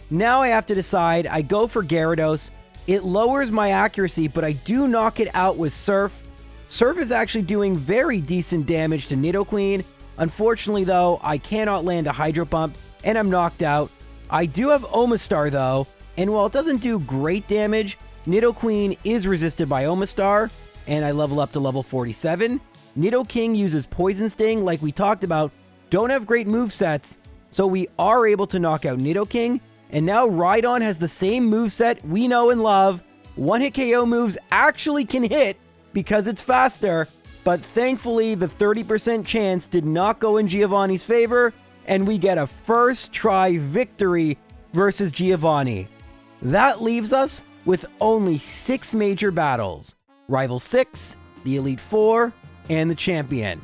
Now I have to decide. I go for Gyarados. It lowers my accuracy, but I do knock it out with Surf. Surf is actually doing very decent damage to Nidoqueen. Unfortunately, though, I cannot land a Hydro Pump, and I'm knocked out. I do have Omastar, though, and while it doesn't do great damage, Nidoqueen is resisted by Omastar, and I level up to level 47. Nidoking uses Poison Sting, like we talked about, don't have great movesets, so we are able to knock out Nidoking, and now Rhydon has the same moveset we know and love. One-hit KO moves actually can hit because it's faster, but thankfully the 30% chance did not go in Giovanni's favor, and we get a first try victory versus Giovanni. That leaves us with only 6 major battles: Rival 6, the Elite 4, and the Champion.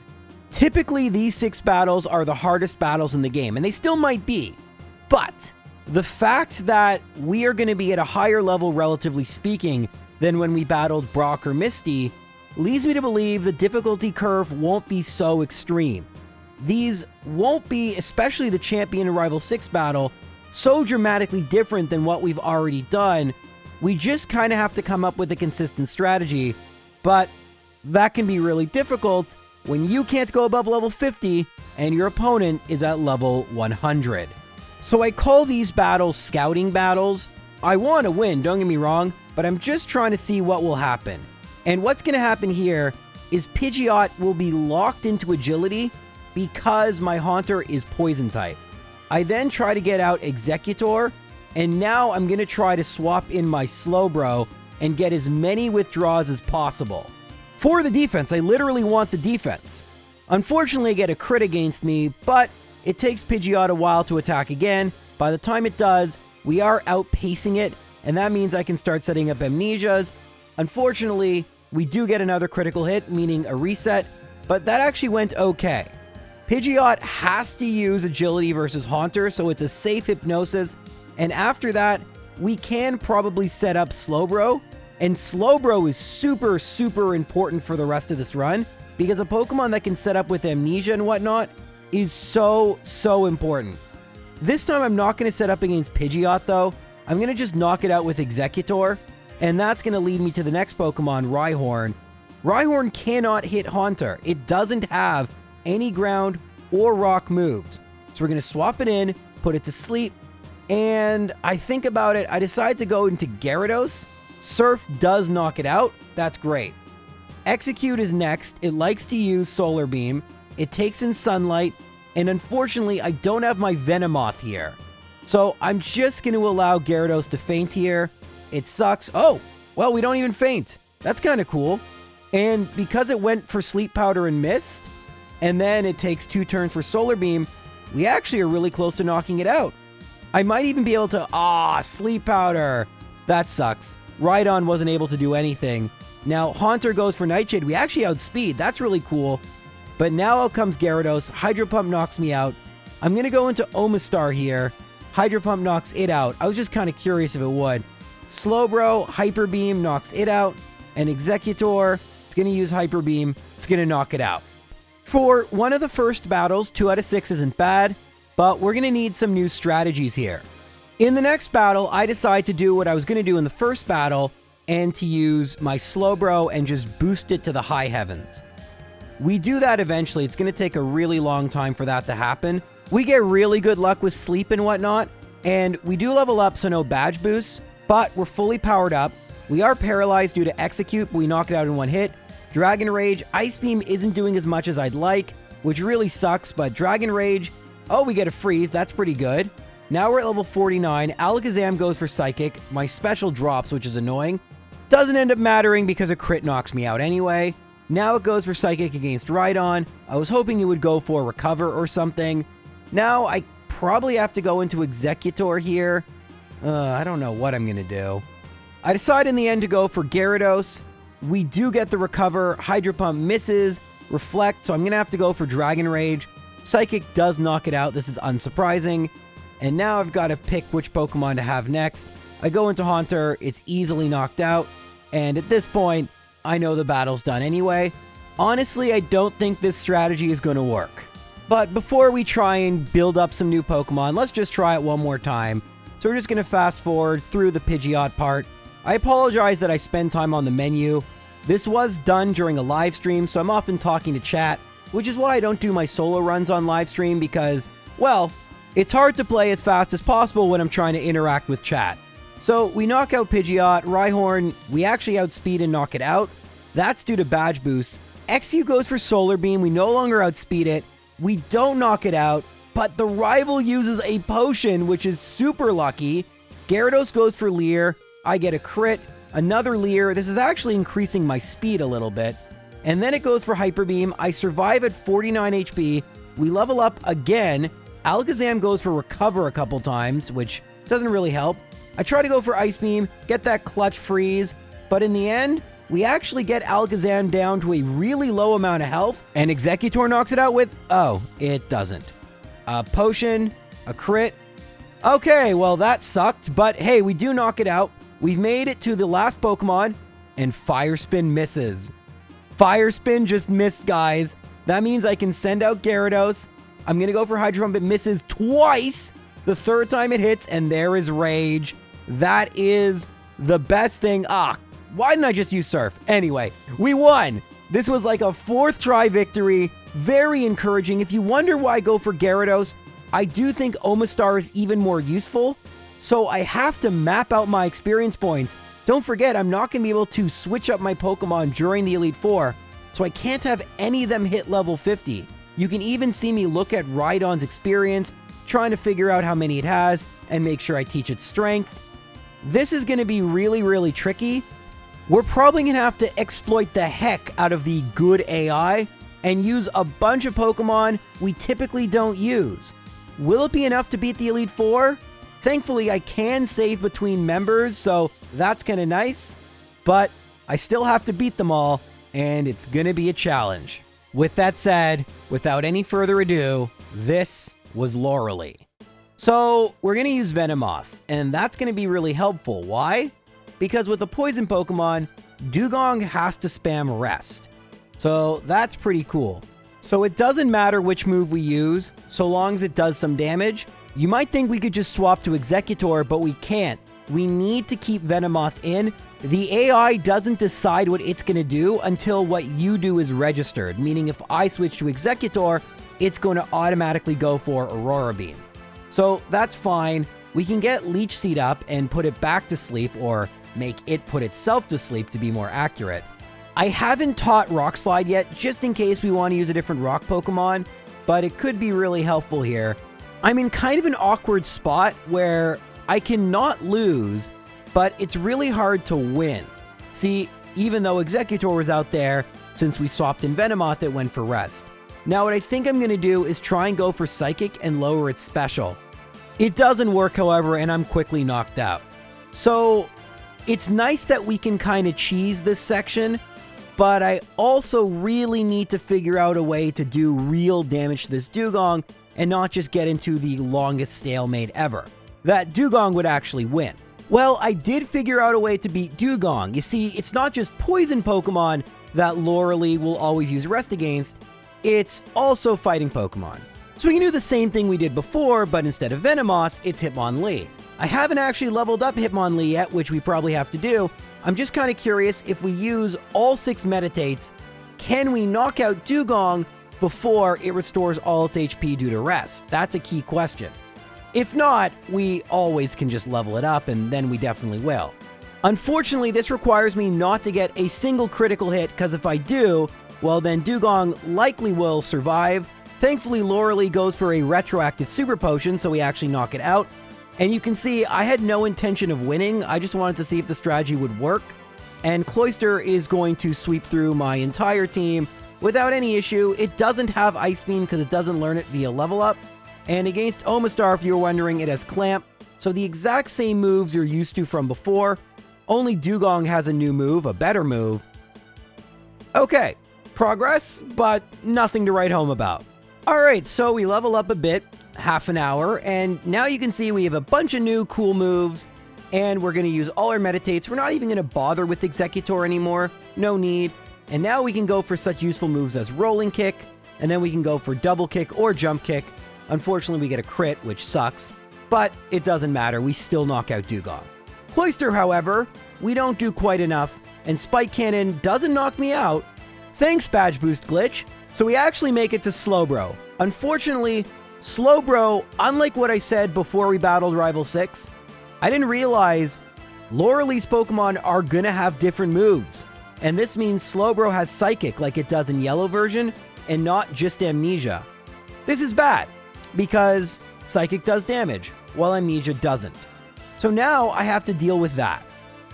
Typically, these 6 battles are the hardest battles in the game, and they still might be. But the fact that we are going to be at a higher level, relatively speaking, than when we battled Brock or Misty, leads me to believe the difficulty curve won't be so extreme. These won't be, especially the Champion and Rival 6 battle, so dramatically different than what we've already done. We just kind of have to come up with a consistent strategy, but that can be really difficult when you can't go above level 50 and your opponent is at level 100. So I call these battles scouting battles. I want to win, don't get me wrong, but I'm just trying to see what will happen. And what's going to happen here is Pidgeot will be locked into agility because my Haunter is poison type. I then try to get out Executor, and now I'm going to try to swap in my Slowbro and get as many withdraws as possible. For the defense, I literally want the defense. Unfortunately, I get a crit against me, but it takes Pidgeot a while to attack again. By the time it does, we are outpacing it, and that means I can start setting up Amnesias. Unfortunately, we do get another critical hit, meaning a reset, but that actually went okay. Pidgeot has to use Agility versus Haunter, so it's a safe Hypnosis, and after that, we can probably set up Slowbro, and Slowbro is super, super important for the rest of this run, because a Pokemon that can set up with Amnesia and whatnot is so, so important. This time I'm not going to set up against Pidgeot though. I'm going to just knock it out with Executor, and that's going to lead me to the next Pokemon, Rhyhorn. Rhyhorn cannot hit Haunter. It doesn't have any ground or rock moves. So we're going to swap it in, put it to sleep, and I think about it. I decide to go into Gyarados. Surf does knock it out. That's great. Execute is next. It likes to use Solar Beam. It takes in Sunlight, and unfortunately, I don't have my Venomoth here. So I'm just going to allow Gyarados to faint here. It sucks. Oh, well, we don't even faint. That's kind of cool. And because it went for Sleep Powder and Mist, and then it takes 2 turns for Solar Beam, we actually are really close to knocking it out. I might even be able to... Sleep Powder. That sucks. Rhydon wasn't able to do anything. Now, Haunter goes for Nightshade. We actually outspeed. That's really cool. But now out comes Gyarados. Hydro Pump knocks me out. I'm going to go into Omastar here. Hydro Pump knocks it out. I was just kind of curious if it would. Slowbro, Hyper Beam knocks it out. And Executor, it's going to use Hyper Beam. It's going to knock it out. For one of the first battles, 2 out of 6 isn't bad, but we're going to need some new strategies here. In the next battle, I decide to do what I was going to do in the first battle, and to use my Slowbro and just boost it to the high heavens. We do that eventually. It's going to take a really long time for that to happen. We get really good luck with sleep and whatnot, and we do level up, so no badge boosts, but we're fully powered up. We are paralyzed due to Execute, but we knock it out in one hit. Dragon Rage, Ice Beam isn't doing as much as I'd like, which really sucks, but Dragon Rage, we get a freeze. That's pretty good. Now we're at level 49. Alakazam goes for Psychic. My special drops, which is annoying. Doesn't end up mattering because a crit knocks me out anyway. Now it goes for Psychic against Rhydon. I was hoping it would go for Recover or something. Now I probably have to go into Executor here. I don't know what I'm going to do. I decide in the end to go for Gyarados. We do get the Recover. Hydro Pump misses. Reflect, so I'm going to have to go for Dragon Rage. Psychic does knock it out. This is unsurprising. And now I've got to pick which Pokemon to have next. I go into Haunter. It's easily knocked out. And at this point, I know the battle's done anyway. Honestly, I don't think this strategy is going to work. But before we try and build up some new Pokemon, let's just try it one more time. So we're just going to fast forward through the Pidgeot part. I apologize that I spend time on the menu. This was done during a live stream, so I'm often talking to chat, which is why I don't do my solo runs on live stream because, well, it's hard to play as fast as possible when I'm trying to interact with chat. So we knock out Pidgeot. Rhyhorn, we actually outspeed and knock it out. That's due to badge boost. Execute goes for Solar Beam. We no longer outspeed it. We don't knock it out, but the rival uses a potion, which is super lucky. Gyarados goes for Leer. I get a crit. Another Leer. This is actually increasing my speed a little bit. And then it goes for Hyper Beam. I survive at 49 HP. We level up again. Alakazam goes for Recover a couple times, which doesn't really help. I try to go for Ice Beam, get that clutch freeze, but in the end, we actually get Alakazam down to a really low amount of health, and Executor knocks it out with... it doesn't. A potion, a crit. Okay, well that sucked, but hey, we do knock it out. We've made it to the last Pokemon, and Fire Spin misses. Fire Spin just missed, guys. That means I can send out Gyarados. I'm going to go for Hydro Pump. It misses twice. The third time it hits, and there is Rage. That is the best thing. Why didn't I just use Surf? Anyway, we won. This was like a 4th try victory. Very encouraging. If you wonder why I go for Gyarados, I do think Omastar is even more useful. So I have to map out my experience points Don't forget, I'm not going to be able to switch up my Pokemon during the Elite Four, so I can't have any of them hit level 50. You can even see me look at Rhydon's experience, trying to figure out how many it has, and make sure I teach it strength. This is going to be really, really tricky. We're probably going to have to exploit the heck out of the good AI and use a bunch of Pokemon we typically don't use. Will it be enough to beat the Elite Four? Thankfully, I can save between members, so that's kind of nice. But I still have to beat them all, and it's going to be a challenge. With that said, without any further ado, this was Lorelei. So we're going to use Venomoth, and that's going to be really helpful. Why? Because with a poison Pokemon, Dugong has to spam Rest. So that's pretty cool. So it doesn't matter which move we use, so long as it does some damage. You might think we could just swap to Exeggutor, but we can't. We need to keep Venomoth in. The AI doesn't decide what it's going to do until what you do is registered, meaning if I switch to Exeggutor, it's going to automatically go for Aurora Beam. So that's fine. We can get Leech Seed up and put it back to sleep, or make it put itself to sleep to be more accurate. I haven't taught Rock Slide yet, just in case we want to use a different rock Pokemon, but it could be really helpful here. I'm in kind of an awkward spot where I cannot lose, but it's really hard to win. See, even though Exeggutor was out there, since we swapped in Venomoth, it went for Rest. Now what I think I'm going to do is try and go for Psychic and lower its special. It doesn't work, however, and I'm quickly knocked out. So it's nice that we can kind of cheese this section, but I also really need to figure out a way to do real damage to this Dugong and not just get into the longest stalemate ever. That Dugong would actually win. Well, I did figure out a way to beat Dugong. You see, it's not just poison Pokemon that Lorelei will always use Rest against, it's also fighting Pokemon. So we can do the same thing we did before, but instead of Venomoth, it's Hitmonlee. I haven't actually leveled up Hitmonlee yet, which we probably have to do. I'm just kind of curious, if we use all 6 Meditates, can we knock out Dugong before it restores all its HP due to Rest? That's a key question. If not, we always can just level it up, and then we definitely will. Unfortunately, this requires me not to get a single critical hit, because if I do, well then Dugong likely will survive. Thankfully, Lorelei goes for a retroactive Super Potion, so we actually knock it out. And you can see, I had no intention of winning, I just wanted to see if the strategy would work. And Cloyster is going to sweep through my entire team without any issue. It doesn't have Ice Beam because it doesn't learn it via level up. And against Omastar, if you were wondering, it has Clamp. So the exact same moves you're used to from before. Only Dugong has a new move, a better move. Okay, progress, but nothing to write home about. Alright, so we level up a bit, half an hour, and now you can see we have a bunch of new cool moves, and we're going to use all our Meditates. We're not even going to bother with Exeggutor anymore, no need. And now we can go for such useful moves as Rolling Kick, and then we can go for Double Kick or Jump Kick. Unfortunately, we get a crit, which sucks, but it doesn't matter, we still knock out Dugong. Cloyster, however, we don't do quite enough, and Spike Cannon doesn't knock me out. Thanks, Badge Boost Glitch. So we actually make it to Slowbro. Unfortunately, Slowbro, unlike what I said before we battled Rival 6, I didn't realize Lorelei's Pokemon are gonna have different moves. And this means Slowbro has Psychic like it does in Yellow version, and not just Amnesia. This is bad, because Psychic does damage, while Amnesia doesn't. So now I have to deal with that.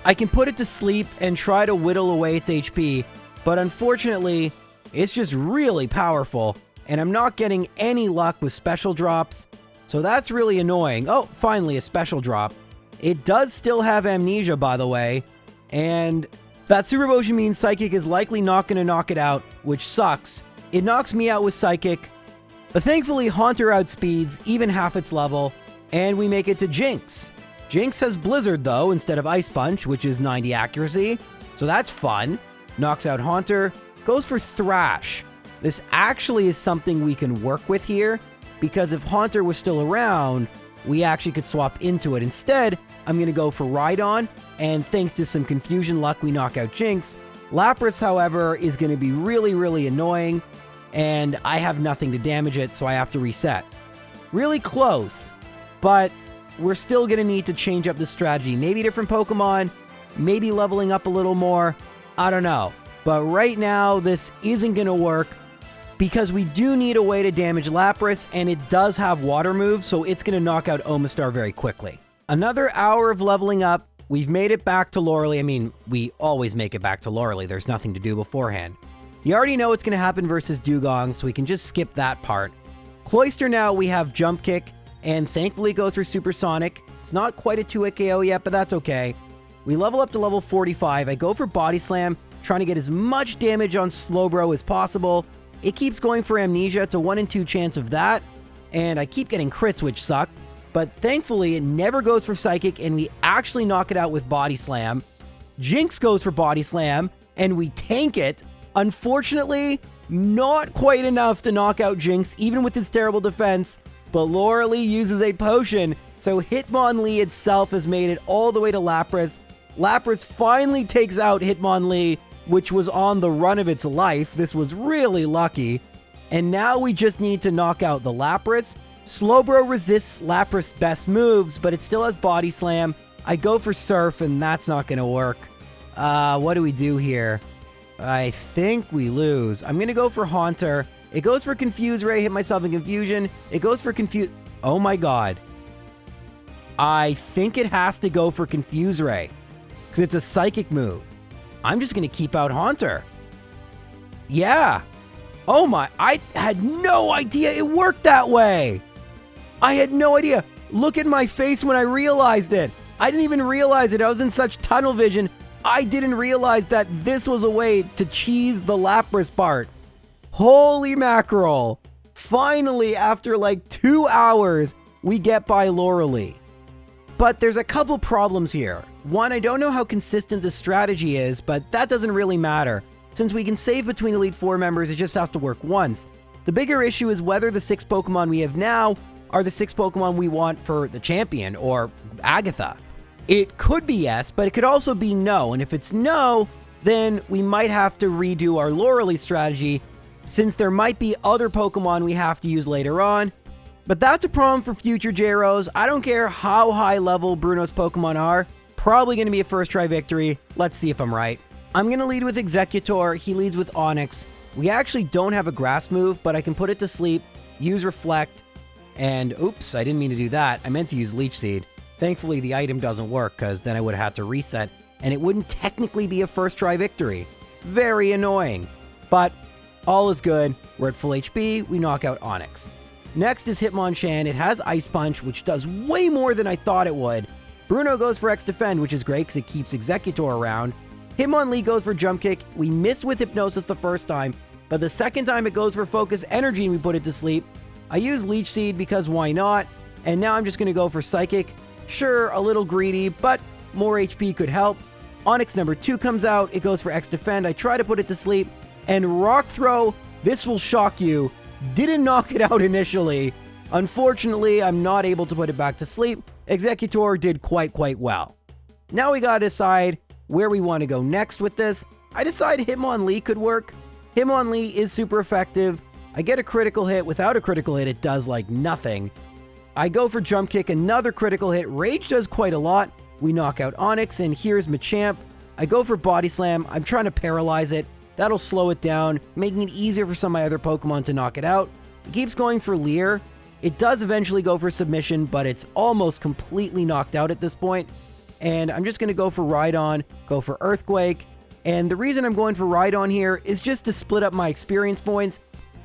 I can put it to sleep and try to whittle away its HP, but unfortunately, it's just really powerful, and I'm not getting any luck with special drops, so that's really annoying. Oh, finally a special drop. It does still have Amnesia, by the way, and that Super Potion means Psychic is likely not going to knock it out, which sucks. It knocks me out with Psychic, but thankfully Haunter outspeeds even half its level, and we make it to Jinx. Jinx has Blizzard, though, instead of Ice Punch, which is 90 accuracy, so that's fun. Knocks out Haunter. Goes for Thrash. This actually is something we can work with here, because if Haunter was still around, we actually could swap into it. Instead, I'm going to go for Rhydon, and thanks to some confusion luck, we knock out Jinx. Lapras, however, is going to be really, really annoying, and I have nothing to damage it, so I have to reset. Really close, but we're still going to need to change up the strategy. Maybe different Pokemon, maybe leveling up a little more. I don't know. But right now, this isn't going to work because we do need a way to damage Lapras, and it does have water moves, so it's going to knock out Omastar very quickly. Another hour of leveling up. We've made it back to Lorelei. I mean, we always make it back to Lorelei. There's nothing to do beforehand. You already know what's going to happen versus Dugong, so we can just skip that part. Cloyster now, we have Jump Kick, and thankfully it goes for Supersonic. It's not quite a 2-hit KO yet, but that's okay. We level up to level 45. I go for Body Slam, trying to get as much damage on Slowbro as possible. It keeps going for Amnesia. It's a 1 in 2 chance of that, and I keep getting crits, which suck. But thankfully, it never goes for Psychic, and we actually knock it out with Body Slam. Jinx goes for Body Slam, and we tank it. Unfortunately, not quite enough to knock out Jinx, even with its terrible defense. But Lorelei uses a potion, so Hitmonlee itself has made it all the way to Lapras. Lapras finally takes out Hitmonlee, which was on the run of its life. This was really lucky. And now we just need to knock out the Lapras. Slowbro resists Lapras' best moves, but it still has Body Slam. I go for Surf, and that's not going to work. What do we do here? I think we lose. I'm going to go for Haunter. It goes for Confuse Ray, hit myself in Confusion. It goes for Confuse... Oh my god. I think it has to go for Confuse Ray, because it's a Psychic move. I'm just going to keep out Haunter. Yeah. Oh my... I had no idea it worked that way. I had no idea. Look at my face when I realized it. I didn't even realize it. I was in such tunnel vision. I didn't realize that this was a way to cheese the Lapras part. Holy mackerel. Finally, after like 2 hours, we get by Lorelei. But there's a couple problems here. One, I don't know how consistent this strategy is, but that doesn't really matter. Since we can save between Elite Four members, it just has to work once. The bigger issue is whether the 6 Pokemon we have now are the 6 Pokemon we want for the champion, or Agatha. It could be yes, but it could also be no, and if it's no, then we might have to redo our Lorelei strategy, since there might be other Pokemon we have to use later on. But that's a problem for future JROs. I don't care how high level Bruno's Pokemon are, probably going to be a first try victory. Let's see if I'm right. I'm going to lead with Executor, he leads with Onix. We actually don't have a grass move, but I can put it to sleep, use Reflect, and oops, I didn't mean to do that. I meant to use Leech Seed. Thankfully, the item doesn't work, because then I would have had to reset, and it wouldn't technically be a first try victory. Very annoying. But all is good. We're at full HP, we knock out Onix. Next is Hitmonchan. It has Ice Punch, which does way more than I thought it would. Bruno goes for X-Defend, which is great because it keeps Executor around. Hitmonlee goes for Jump Kick. We miss with Hypnosis the first time, but the second time it goes for Focus Energy and we put it to sleep. I use Leech Seed because why not? And now I'm just going to go for Psychic. Sure, a little greedy, but more HP could help. Onix number 2 comes out. It goes for X-Defend. I try to put it to sleep. And Rock Throw, this will shock you, didn't knock it out initially. Unfortunately, I'm not able to put it back to sleep. Executor did quite well. Now we gotta decide where we want to go next with this. I decide Hitmonlee could work. Hitmonlee is super effective. I get a critical hit. Without a critical hit, it does like nothing. I go for Jump Kick, another critical hit. Rage does quite a lot. We knock out Onix, and here's Machamp. I go for Body Slam. I'm trying to paralyze it. That'll slow it down, making it easier for some of my other Pokemon to knock it out. It keeps going for Leer. It does eventually go for Submission, but it's almost completely knocked out at this point. And I'm just going to go for Rhydon, go for Earthquake. And the reason I'm going for Rhydon here is just to split up my experience points.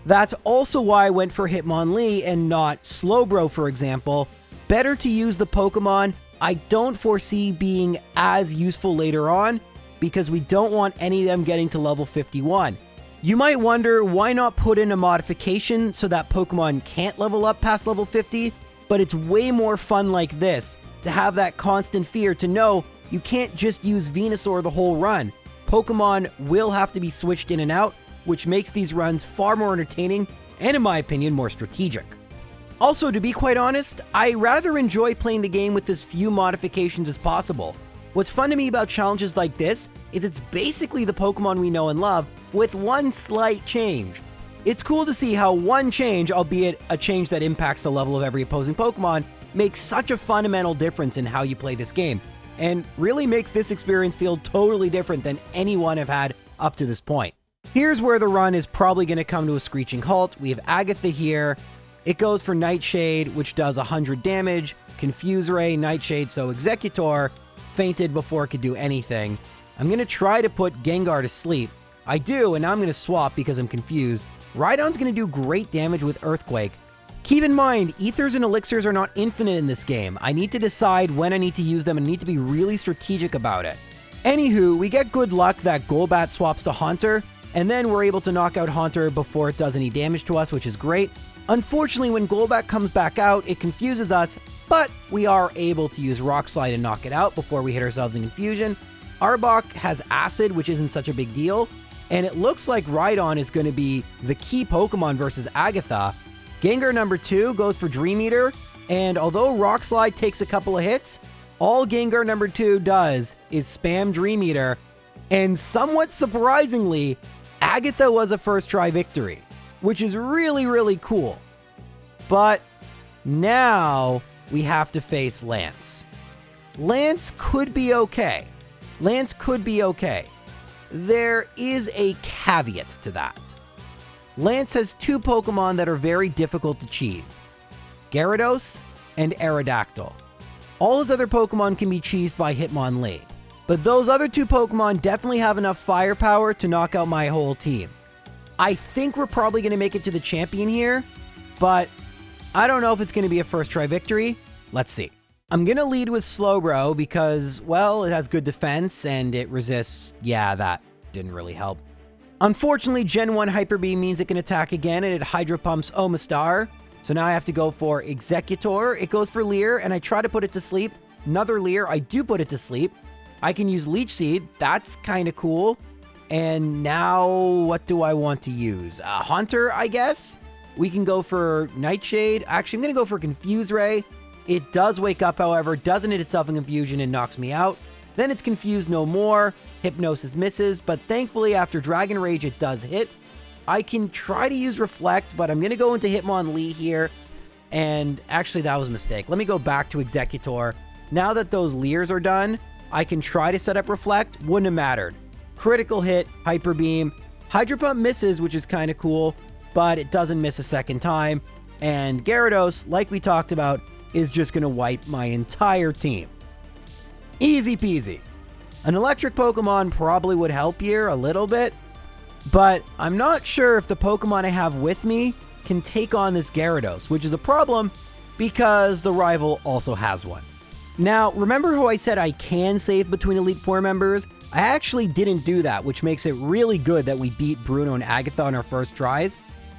That's also why I went for Hitmonlee and not Slowbro, for example. Better to use the Pokemon I don't foresee being as useful later on, because we don't want any of them getting to level 51. You might wonder why not put in a modification so that Pokemon can't level up past level 50, but it's way more fun like this, to have that constant fear to know you can't just use Venusaur the whole run. Pokemon will have to be switched in and out, which makes these runs far more entertaining and, in my opinion, more strategic. Also, to be quite honest, I rather enjoy playing the game with as few modifications as possible. What's fun to me about challenges like this is it's basically the Pokemon we know and love with one slight change. It's cool to see how one change, albeit a change that impacts the level of every opposing Pokemon, makes such a fundamental difference in how you play this game. and really makes this experience feel totally different than anyone I've had up to this point. Here's where the run is probably going to come to a screeching halt. We have Agatha here. It goes for Nightshade, which does 100 damage. Confuse Ray, Nightshade, so Executor fainted before it could do anything. I'm going to try to put Gengar to sleep. I do, and now I'm going to swap because I'm confused. Rhydon's going to do great damage with Earthquake. Keep in mind, Ethers and Elixirs are not infinite in this game. I need to decide when I need to use them and need to be really strategic about it. Anywho, we get good luck that Golbat swaps to Haunter, and then we're able to knock out Haunter before it does any damage to us, which is great. Unfortunately, when Golbat comes back out, it confuses us, but we are able to use Rock Slide and knock it out before we hit ourselves in confusion. Arbok has Acid, which isn't such a big deal, and it looks like Rhydon is going to be the key Pokemon versus Agatha. Gengar number 2 goes for Dream Eater, and although Rock Slide takes a couple of hits, all Gengar number 2 does is spam Dream Eater, and somewhat surprisingly, Agatha was a first try victory, which is really, really cool. But now we have to face Lance. Lance could be okay. Lance could be okay. There is a caveat to that. Lance has 2 Pokemon that are very difficult to cheese. Gyarados and Aerodactyl. All his other Pokemon can be cheesed by Hitmonlee. But those other 2 Pokemon definitely have enough firepower to knock out my whole team. I think we're probably going to make it to the champion here, but I don't know if it's going to be a first try victory. Let's see. I'm going to lead with Slowbro because, well, it has good defense and it resists. Yeah, that didn't really help. Unfortunately, Gen 1 Hyper Beam means it can attack again, and it Hydro Pumps Omastar. So now I have to go for Executor. It goes for Leer, and I try to put it to sleep. Another Leer. I do put it to sleep. I can use Leech Seed. That's kind of cool. And now, what do I want to use? Haunter, I guess? We can go for Nightshade. Actually, I'm going to go for Confuse Ray. It does wake up, however, doesn't hit itself in confusion and knocks me out. Then it's confused no more. Hypnosis misses, but thankfully after Dragon Rage it does hit. I can try to use Reflect, but I'm going to go into Hitmonlee here. And actually that was a mistake. Let me go back to Executor. Now that those Leers are done, I can try to set up Reflect. Wouldn't have mattered. Critical hit, Hyper Beam. Hydro Pump misses, which is kind of cool, but it doesn't miss a second time. And Gyarados, like we talked about, is just going to wipe my entire team. Easy peasy. An electric Pokemon probably would help here a little bit, but I'm not sure if the Pokemon I have with me can take on this Gyarados, which is a problem because the rival also has one. Now, remember how I said I can save between Elite Four members? I actually didn't do that, which makes it really good that we beat Bruno and Agatha on our first tries.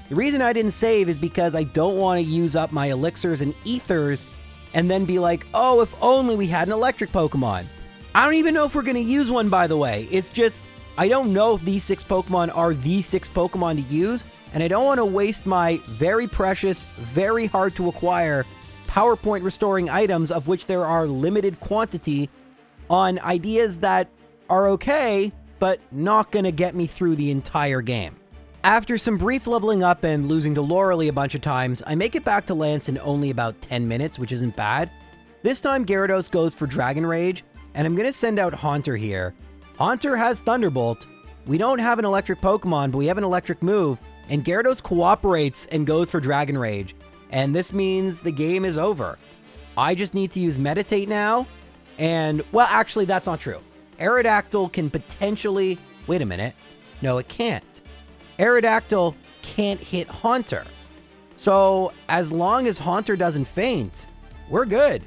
The reason I didn't save is because I don't want to use up my Elixirs and Ethers and then be like, oh, if only we had an electric Pokemon. I don't even know if we're going to use one, by the way. It's just, I don't know if these 6 Pokemon are the 6 Pokemon to use, and I don't want to waste my very precious, very hard to acquire power point restoring items, of which there are limited quantity, on ideas that are okay, but not going to get me through the entire game. After some brief leveling up and losing to Lorelei a bunch of times, I make it back to Lance in only about 10 minutes, which isn't bad. This time Gyarados goes for Dragon Rage, and I'm going to send out Haunter here. Haunter has Thunderbolt. We don't have an electric Pokemon, but we have an electric move, and Gyarados cooperates and goes for Dragon Rage. And this means the game is over. I just need to use Meditate now, and, well, actually, that's not true. Aerodactyl can potentially... Wait a minute. No, it can't. Aerodactyl can't hit Haunter. So, as long as Haunter doesn't faint, we're good.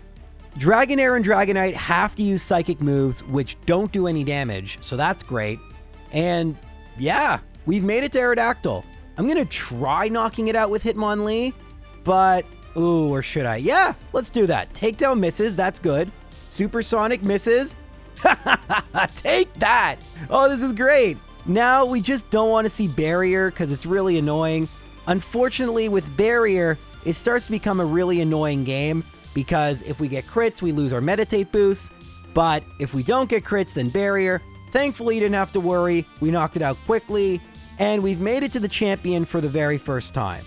Dragonair and Dragonite have to use Psychic moves, which don't do any damage, so that's great. And, yeah, we've made it to Aerodactyl. I'm going to try knocking it out with Hitmonlee, but... Ooh, or should I? Yeah, let's do that. Takedown misses, that's good. Supersonic misses. Take that! Oh, this is great. Now, we just don't want to see Barrier because it's really annoying. Unfortunately, with Barrier, it starts to become a really annoying game because if we get crits, we lose our Meditate boosts. But if we don't get crits, then Barrier. Thankfully, you didn't have to worry. We knocked it out quickly, and we've made it to the champion for the very first time.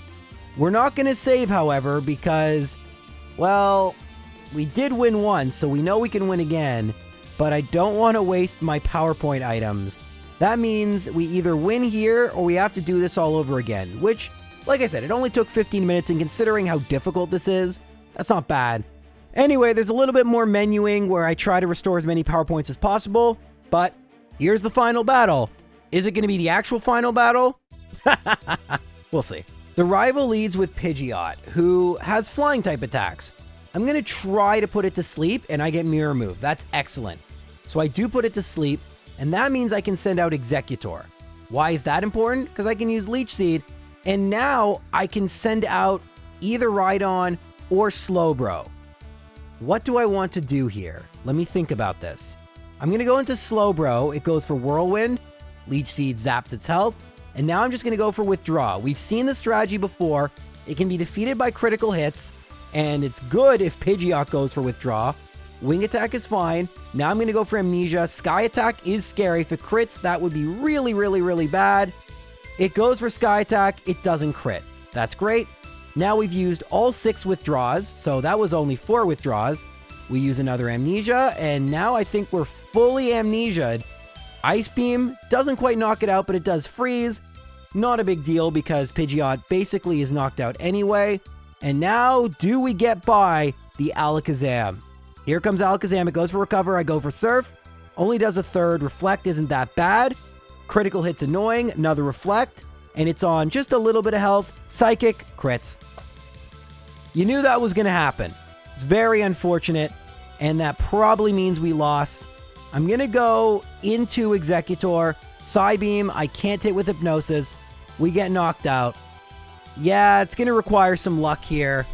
We're not going to save, however, because, well, we did win once, so we know we can win again. but I don't want to waste my PowerPoint items. That means we either win here or we have to do this all over again, which, like I said, it only took 15 minutes, and considering how difficult this is, that's not bad. Anyway, there's a little bit more menuing where I try to restore as many PowerPoints as possible, but here's the final battle. Is it going to be the actual final battle? We'll see. The rival leads with Pidgeot, who has flying type attacks. I'm going to try to put it to sleep, and I get Mirror Move. That's excellent. So I do put it to sleep, and that means I can send out Exeggutor. Why is that important? Because I can use Leech Seed, and now I can send out either Rhydon or Slowbro. What do I want to do here? Let me think about this. I'm going to go into Slowbro. It goes for Whirlwind. Leech Seed zaps its health. And now I'm just going to go for Withdraw. We've seen this strategy before. It can be defeated by critical hits, and it's good if Pidgeot goes for Withdraw. Wing Attack is fine. Now I'm going to go for Amnesia. Sky Attack is scary. If it crits, that would be really, really, really bad. It goes for Sky Attack. It doesn't crit. That's great. Now we've used all 6 withdraws, so that was only 4 withdraws. We use another Amnesia, and now I think we're fully amnesia'd. Ice Beam doesn't quite knock it out, but it does freeze. Not a big deal because Pidgeot basically is knocked out anyway. And now, do we get by the Alakazam? Here comes Alakazam. It goes for Recover. I go for Surf. Only does a third. Reflect isn't that bad. Critical hit's annoying. Another Reflect. And it's on just a little bit of health. Psychic crits. You knew that was going to happen. It's very unfortunate. And that probably means we lost. I'm going to go into Exeggutor. Psybeam, I can't hit with Hypnosis. We get knocked out. Yeah, it's going to require some luck here.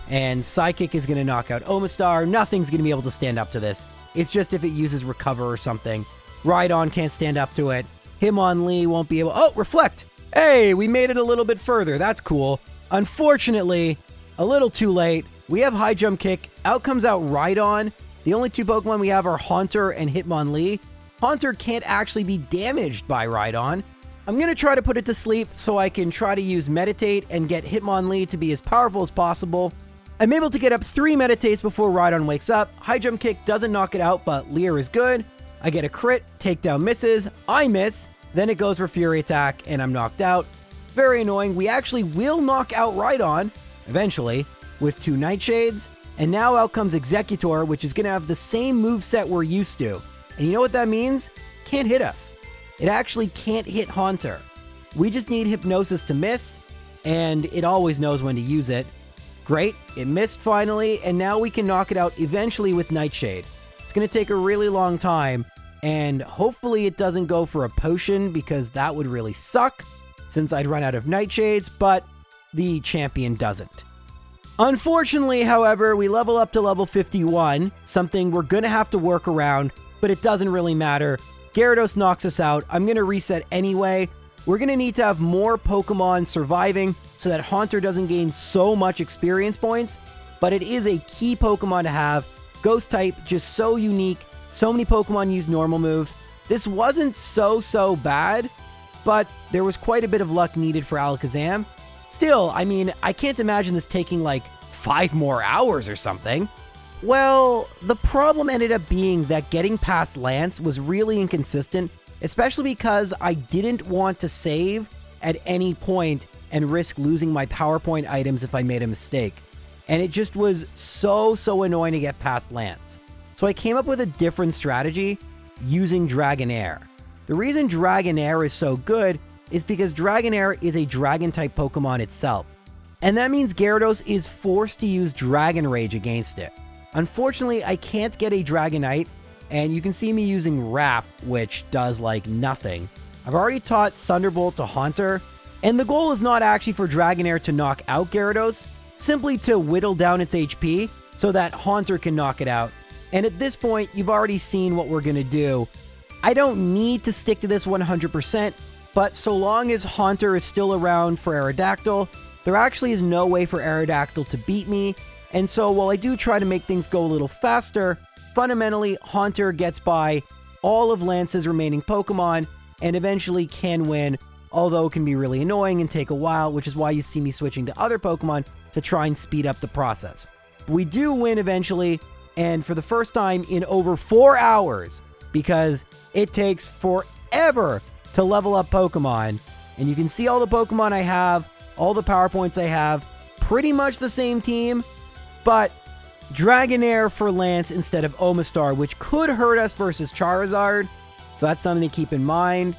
And Psychic is going to knock out Omastar. Nothing's going to be able to stand up to this. It's just if it uses Recover or something. Rhydon can't stand up to it. Hitmonlee won't be able... Oh, Reflect! Hey, we made it a little bit further. That's cool. Unfortunately, a little too late. We have High Jump Kick. Out comes out Rhydon. The only 2 Pokemon we have are Haunter and Hitmonlee. Haunter can't actually be damaged by Rhydon. I'm going to try to put it to sleep so I can try to use Meditate and get Hitmonlee to be as powerful as possible. I'm able to get up 3 Meditates before Rhydon wakes up. High Jump Kick doesn't knock it out, but Leer is good. I get a crit, Takedown misses, I miss, then it goes for Fury Attack, and I'm knocked out. Very annoying. We actually will knock out Rhydon, eventually, with 2 Nightshades. And now out comes Exeggutor, which is going to have the same moveset we're used to. And you know what that means? Can't hit us. It actually can't hit Haunter. We just need Hypnosis to miss, and it always knows when to use it. Great, it missed finally, and now we can knock it out eventually with Nightshade. It's going to take a really long time, and hopefully it doesn't go for a potion, because that would really suck, since I'd run out of Nightshades, but the champion doesn't. Unfortunately, however, we level up to level 51, something we're going to have to work around, but it doesn't really matter. Gyarados knocks us out. I'm going to reset anyway. We're going to need to have more Pokemon surviving so that Haunter doesn't gain so much experience points, but it is a key Pokemon to have. Ghost type, just so unique. So many Pokemon use normal moves. This wasn't so bad, but there was quite a bit of luck needed for Alakazam. Still, I mean, I can't imagine this taking like 5 more hours or something. Well, the problem ended up being that getting past Lance was really inconsistent, especially because I didn't want to save at any point and risk losing my PowerPoint items if I made a mistake. And it just was so annoying to get past Lance. So I came up with a different strategy using Dragonair. The reason Dragonair is so good is because Dragonair is a Dragon-type Pokemon itself. And that means Gyarados is forced to use Dragon Rage against it. Unfortunately, I can't get a Dragonite, and you can see me using Wrap, which does like nothing. I've already taught Thunderbolt to Haunter, and the goal is not actually for Dragonair to knock out Gyarados, simply to whittle down its HP so that Haunter can knock it out. And at this point, you've already seen what we're going to do. I don't need to stick to this 100%, but so long as Haunter is still around for Aerodactyl, there actually is no way for Aerodactyl to beat me. And so while I do try to make things go a little faster, fundamentally Haunter gets by all of Lance's remaining Pokemon and eventually can win, although it can be really annoying and take a while, which is why you see me switching to other Pokemon to try and speed up the process. We do win eventually, And for the first time in over 4 hours, because it takes forever to level up Pokemon. And you can see all the Pokemon I have, all the power points I have, pretty much the same team, but Dragonair for Lance instead of Omastar, which could hurt us versus Charizard. So that's something to keep in mind.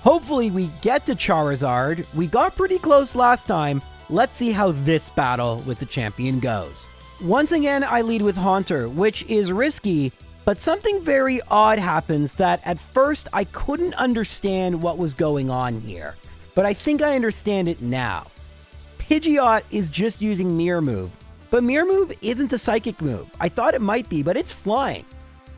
Hopefully we get to Charizard. We got pretty close last time. Let's see how this battle with the champion goes. Once again, I lead with Haunter, which is risky, but something very odd happens that at first I couldn't understand what was going on here. But I think I understand it now. Pidgeot is just using Mirror Move, but Mirror Move isn't a psychic move. I thought it might be, but it's flying.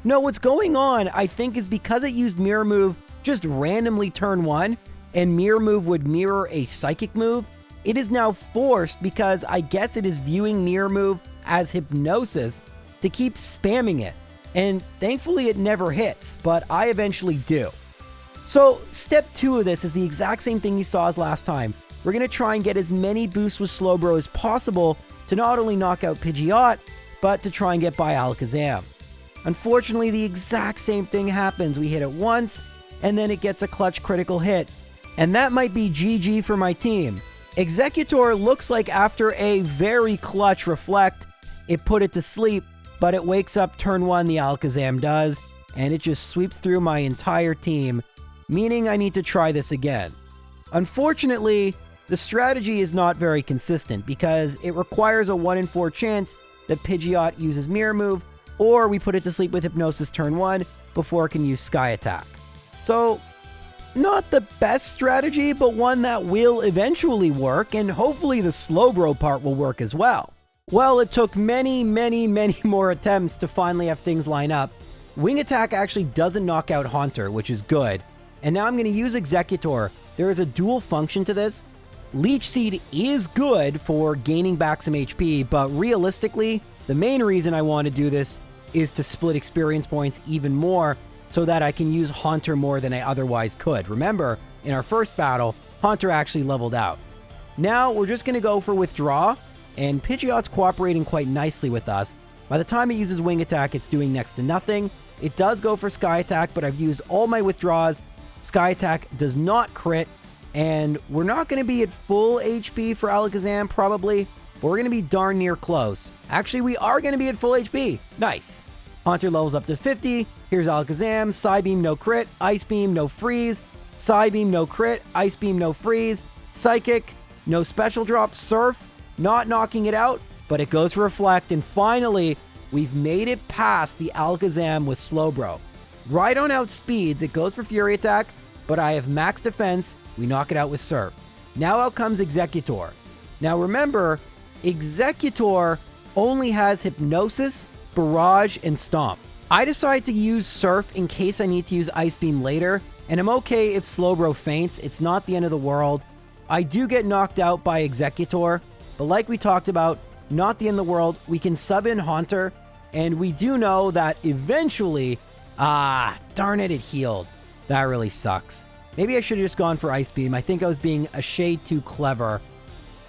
No, what's going on, I think, is because it used Mirror Move just randomly turn 1, and Mirror Move would mirror a psychic move, it is now forced because I guess it is viewing Mirror Move as Hypnosis to keep spamming it. And thankfully it never hits, but I eventually do. So step 2 of this is the exact same thing you saw as last time. We're going to try and get as many boosts with Slowbro as possible to not only knock out Pidgeot, but to try and get by Alakazam. Unfortunately, the exact same thing happens. We hit it once, and then it gets a clutch critical hit. And that might be GG for my team. Executor looks like after a very clutch Reflect, it put it to sleep, but it wakes up turn 1, the Alakazam does, and it just sweeps through my entire team, meaning I need to try this again. Unfortunately, the strategy is not very consistent because it requires a 1 in 4 chance that Pidgeot uses Mirror Move, or we put it to sleep with Hypnosis turn 1 before it can use Sky Attack. So, not the best strategy, but one that will eventually work, and hopefully the Slowbro part will work as well. Well, it took many more attempts to finally have things line up. Wing Attack actually doesn't knock out Haunter, which is good. And now I'm going to use Executor. There is a dual function to this. Leech Seed is good for gaining back some HP, but realistically, the main reason I want to do this is to split experience points even more so that I can use Haunter more than I otherwise could. Remember, in our first battle, Haunter actually leveled out. Now, we're just going to go for Withdraw, and Pidgeot's cooperating quite nicely with us. By the time it uses Wing Attack, it's doing next to nothing. It does go for Sky Attack, but I've used all my withdraws. Sky Attack does not crit, and we're not going to be at full HP for Alakazam, probably, but we're going to be darn near close. Actually, we are going to be at full HP. Nice. Haunter levels up to 50. Here's Alakazam. Psybeam, no crit. Ice Beam, no freeze. Psybeam, no crit. Ice Beam, no freeze. Psychic, no special drop. Surf, not knocking it out, but it goes for Reflect, and finally, we've made it past the Alakazam with Slowbro. Right on outspeeds, it goes for Fury Attack, but I have max defense. We knock it out with Surf. Now out comes Executor. Now remember, Executor only has Hypnosis, Barrage, and Stomp. I decided to use Surf in case I need to use Ice Beam later, and I'm okay if Slowbro faints. It's not the end of the world. I do get knocked out by Executor, but like we talked about, not the end of the world. We can sub in Haunter, and we do know that eventually... darn it, it healed. That really sucks. Maybe I should have just gone for Ice Beam. I think I was being a shade too clever.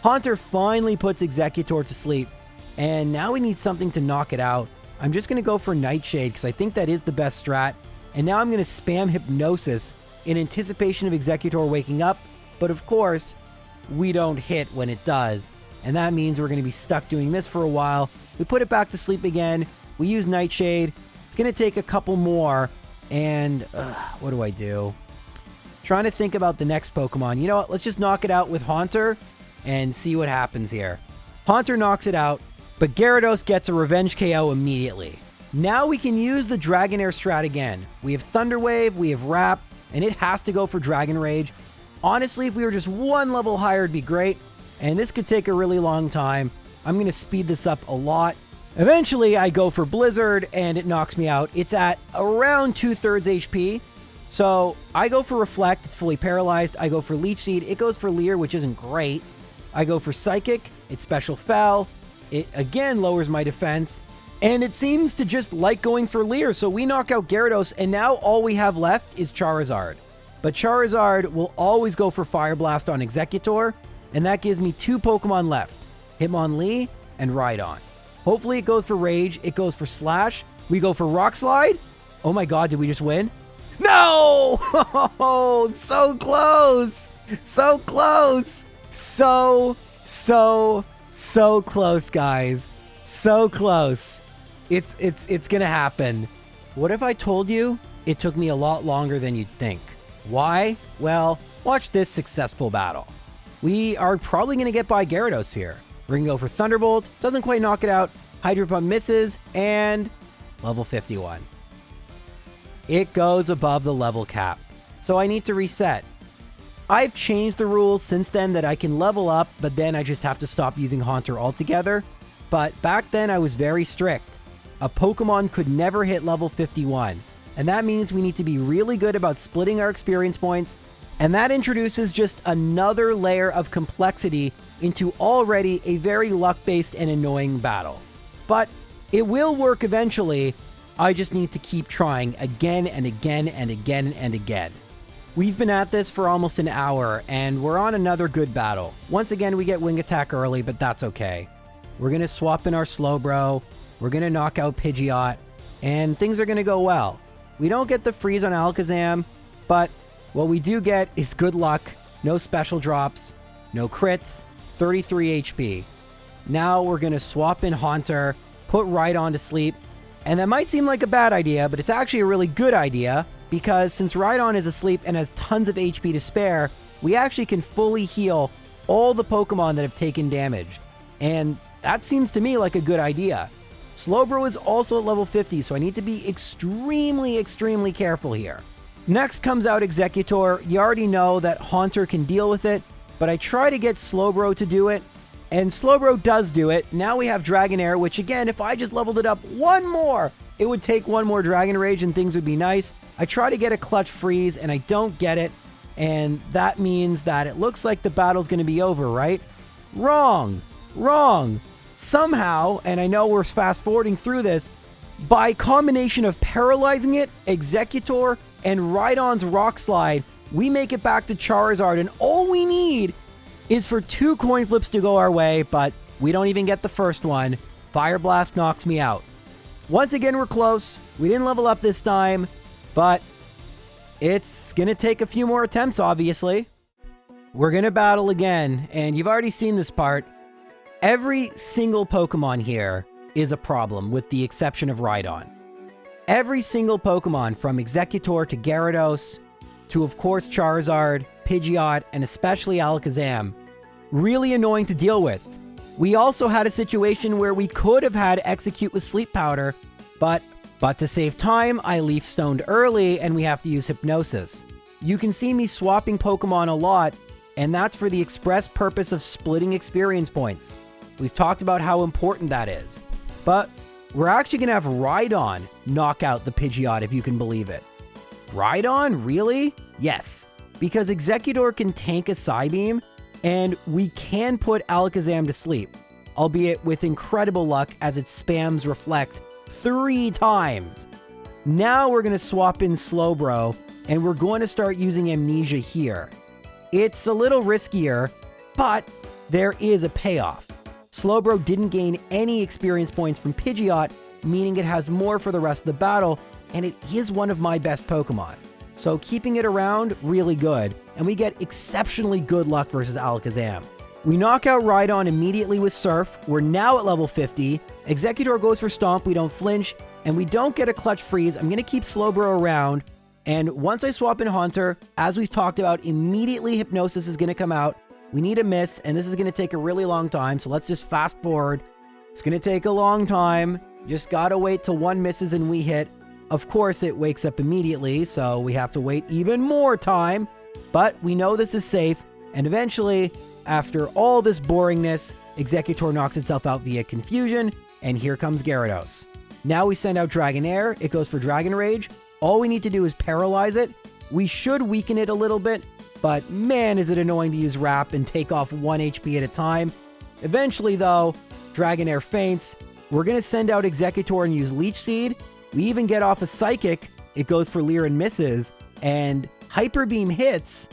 Haunter finally puts Executor to sleep, and now we need something to knock it out. I'm just going to go for Nightshade because I think that is the best strat, and now I'm going to spam Hypnosis in anticipation of Executor waking up, but of course, we don't hit when it does, and that means we're going to be stuck doing this for a while. We put it back to sleep again. We use Nightshade. It's going to take a couple more, and what do I do? Trying to think about the next Pokemon. You know what? Let's just knock it out with Haunter and see what happens here. Haunter knocks it out, but Gyarados gets a revenge KO immediately. Now we can use the Dragonair strat again. We have Thunder Wave, we have Wrap, and it has to go for Dragon Rage. Honestly, if we were just one level higher, it'd be great, and this could take a really long time. I'm going to speed this up a lot. Eventually, I go for Blizzard, and it knocks me out. It's at around 2/3 HP. So I go for Reflect, it's fully paralyzed. I go for Leech Seed, it goes for Leer, which isn't great. I go for Psychic, it's Special Fell. It again lowers my defense. And it seems to just like going for Leer, so we knock out Gyarados, and now all we have left is Charizard. But Charizard will always go for Fire Blast on Executor, and that gives me 2 Pokemon left, Hitmonlee and Rhydon. Hopefully it goes for Rage. It goes for Slash. We go for Rock Slide. Oh my god, did we just win? No! Oh, so close! So close! So close, guys. So close. It's gonna happen. What if I told you it took me a lot longer than you'd think? Why? Well, watch this successful battle. We are probably gonna get by Gyarados here. We're gonna go for Thunderbolt. Doesn't quite knock it out. Hydro Pump misses, and level 51. It goes above the level cap, so I need to reset. I've changed the rules since then that I can level up, but then I just have to stop using Haunter altogether. But back then I was very strict. A Pokemon could never hit level 51, and that means we need to be really good about splitting our experience points, and that introduces just another layer of complexity into already a very luck-based and annoying battle. But it will work eventually. I just need to keep trying again and again and again and again. We've been at this for almost an hour, and we're on another good battle. Once again, we get Wing Attack early, but that's okay. We're going to swap in our Slowbro. We're going to knock out Pidgeot, and things are going to go well. We don't get the freeze on Alakazam, but what we do get is good luck, no special drops, no crits, 33 HP. Now we're going to swap in Haunter, put Rhydon to sleep, and that might seem like a bad idea, but it's actually a really good idea, because since Rhydon is asleep and has tons of HP to spare, we actually can fully heal all the Pokemon that have taken damage. And that seems to me like a good idea. Slowbro is also at level 50, so I need to be extremely careful here. Next comes out Exeggutor. You already know that Haunter can deal with it, but I try to get Slowbro to do it, and Slowbro does do it. Now we have Dragonair, which again, if I just leveled it up one more, it would take one more Dragon Rage and things would be nice. I try to get a Clutch Freeze and I don't get it, and that means that it looks like the battle's going to be over, right? Wrong. Somehow, and I know we're fast forwarding through this, by combination of paralyzing it, Exeggutor, and Rhydon's Rock Slide, we make it back to Charizard, and all we need is for 2 coin flips to go our way, but we don't even get the first one. Fire Blast knocks me out. Once again, we're close. We didn't level up this time, but it's gonna take a few more attempts, obviously. We're gonna battle again, and you've already seen this part. Every single Pokemon here is a problem, with the exception of Rhydon. Every single Pokemon, from Exeggutor to Gyarados, to of course Charizard, Pidgeot, and especially Alakazam, really annoying to deal with. We also had a situation where we could have had Execute with Sleep Powder, but to save time, I Leaf Stoned early and we have to use Hypnosis. You can see me swapping Pokemon a lot, and that's for the express purpose of splitting experience points. We've talked about how important that is. But we're actually going to have Rhydon knock out the Pidgeot, if you can believe it. Rhydon? Really? Yes. Because Exeggutor can tank a Psybeam, and we can put Alakazam to sleep, albeit with incredible luck as it spams Reflect 3 times. Now we're going to swap in Slowbro, and we're going to start using Amnesia here. It's a little riskier, but there is a payoff. Slowbro didn't gain any experience points from Pidgeot, meaning it has more for the rest of the battle, and it is one of my best Pokemon. So keeping it around, really good, and we get exceptionally good luck versus Alakazam. We knock out Rhydon immediately with Surf. We're now at level 50. Exeggutor goes for Stomp, we don't flinch, and we don't get a Clutch Freeze. I'm going to keep Slowbro around, and once I swap in Haunter, as we've talked about, immediately Hypnosis is going to come out. We need a miss, and this is going to take a really long time, so let's just fast forward. It's going to take a long time. Just got to wait till one misses and we hit. Of course, it wakes up immediately, so we have to wait even more time. But we know this is safe, and eventually, after all this boringness, Exeggutor knocks itself out via Confusion, and here comes Gyarados. Now we send out Dragonair. It goes for Dragon Rage. All we need to do is paralyze it. We should weaken it a little bit, but man, is it annoying to use Wrap and take off 1 HP at a time. Eventually, though, Dragonair faints. We're going to send out Exeggutor and use Leech Seed. We even get off a Psychic. It goes for Leer and misses, and Hyper Beam hits,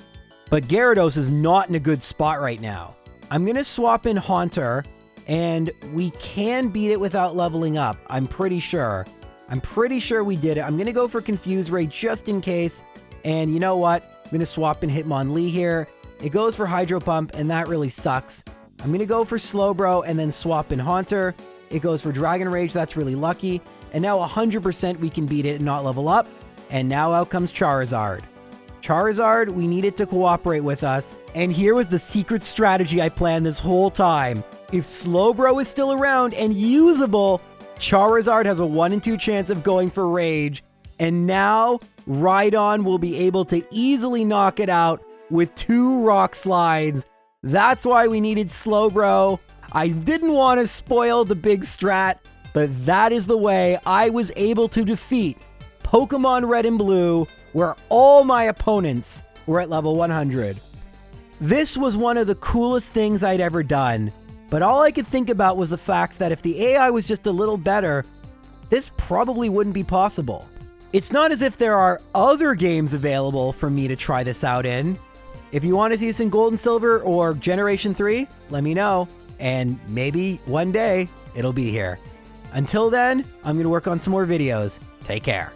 but Gyarados is not in a good spot right now. I'm going to swap in Haunter, and we can beat it without leveling up. I'm pretty sure. I'm pretty sure we did it. I'm going to go for Confuse Ray just in case. And you know what? I'm going to swap in Hitmonlee here. It goes for Hydro Pump, and that really sucks. I'm going to go for Slowbro and then swap in Haunter. It goes for Dragon Rage. That's really lucky. And now 100% we can beat it and not level up. And now out comes Charizard. Charizard, we need it to cooperate with us. And here was the secret strategy I planned this whole time. If Slowbro is still around and usable, Charizard has a 1 in 2 chance of going for Rage. And now, Rhydon will be able to easily knock it out with 2 Rock Slides. That's why we needed Slowbro. I didn't want to spoil the big strat, but that is the way I was able to defeat Pokemon Red and Blue, where all my opponents were at level 100. This was one of the coolest things I'd ever done, but all I could think about was the fact that if the AI was just a little better, this probably wouldn't be possible. It's not as if there are other games available for me to try this out in. If you want to see this in Gold and Silver or Generation 3, let me know, and maybe one day it'll be here. Until then, I'm going to work on some more videos. Take care.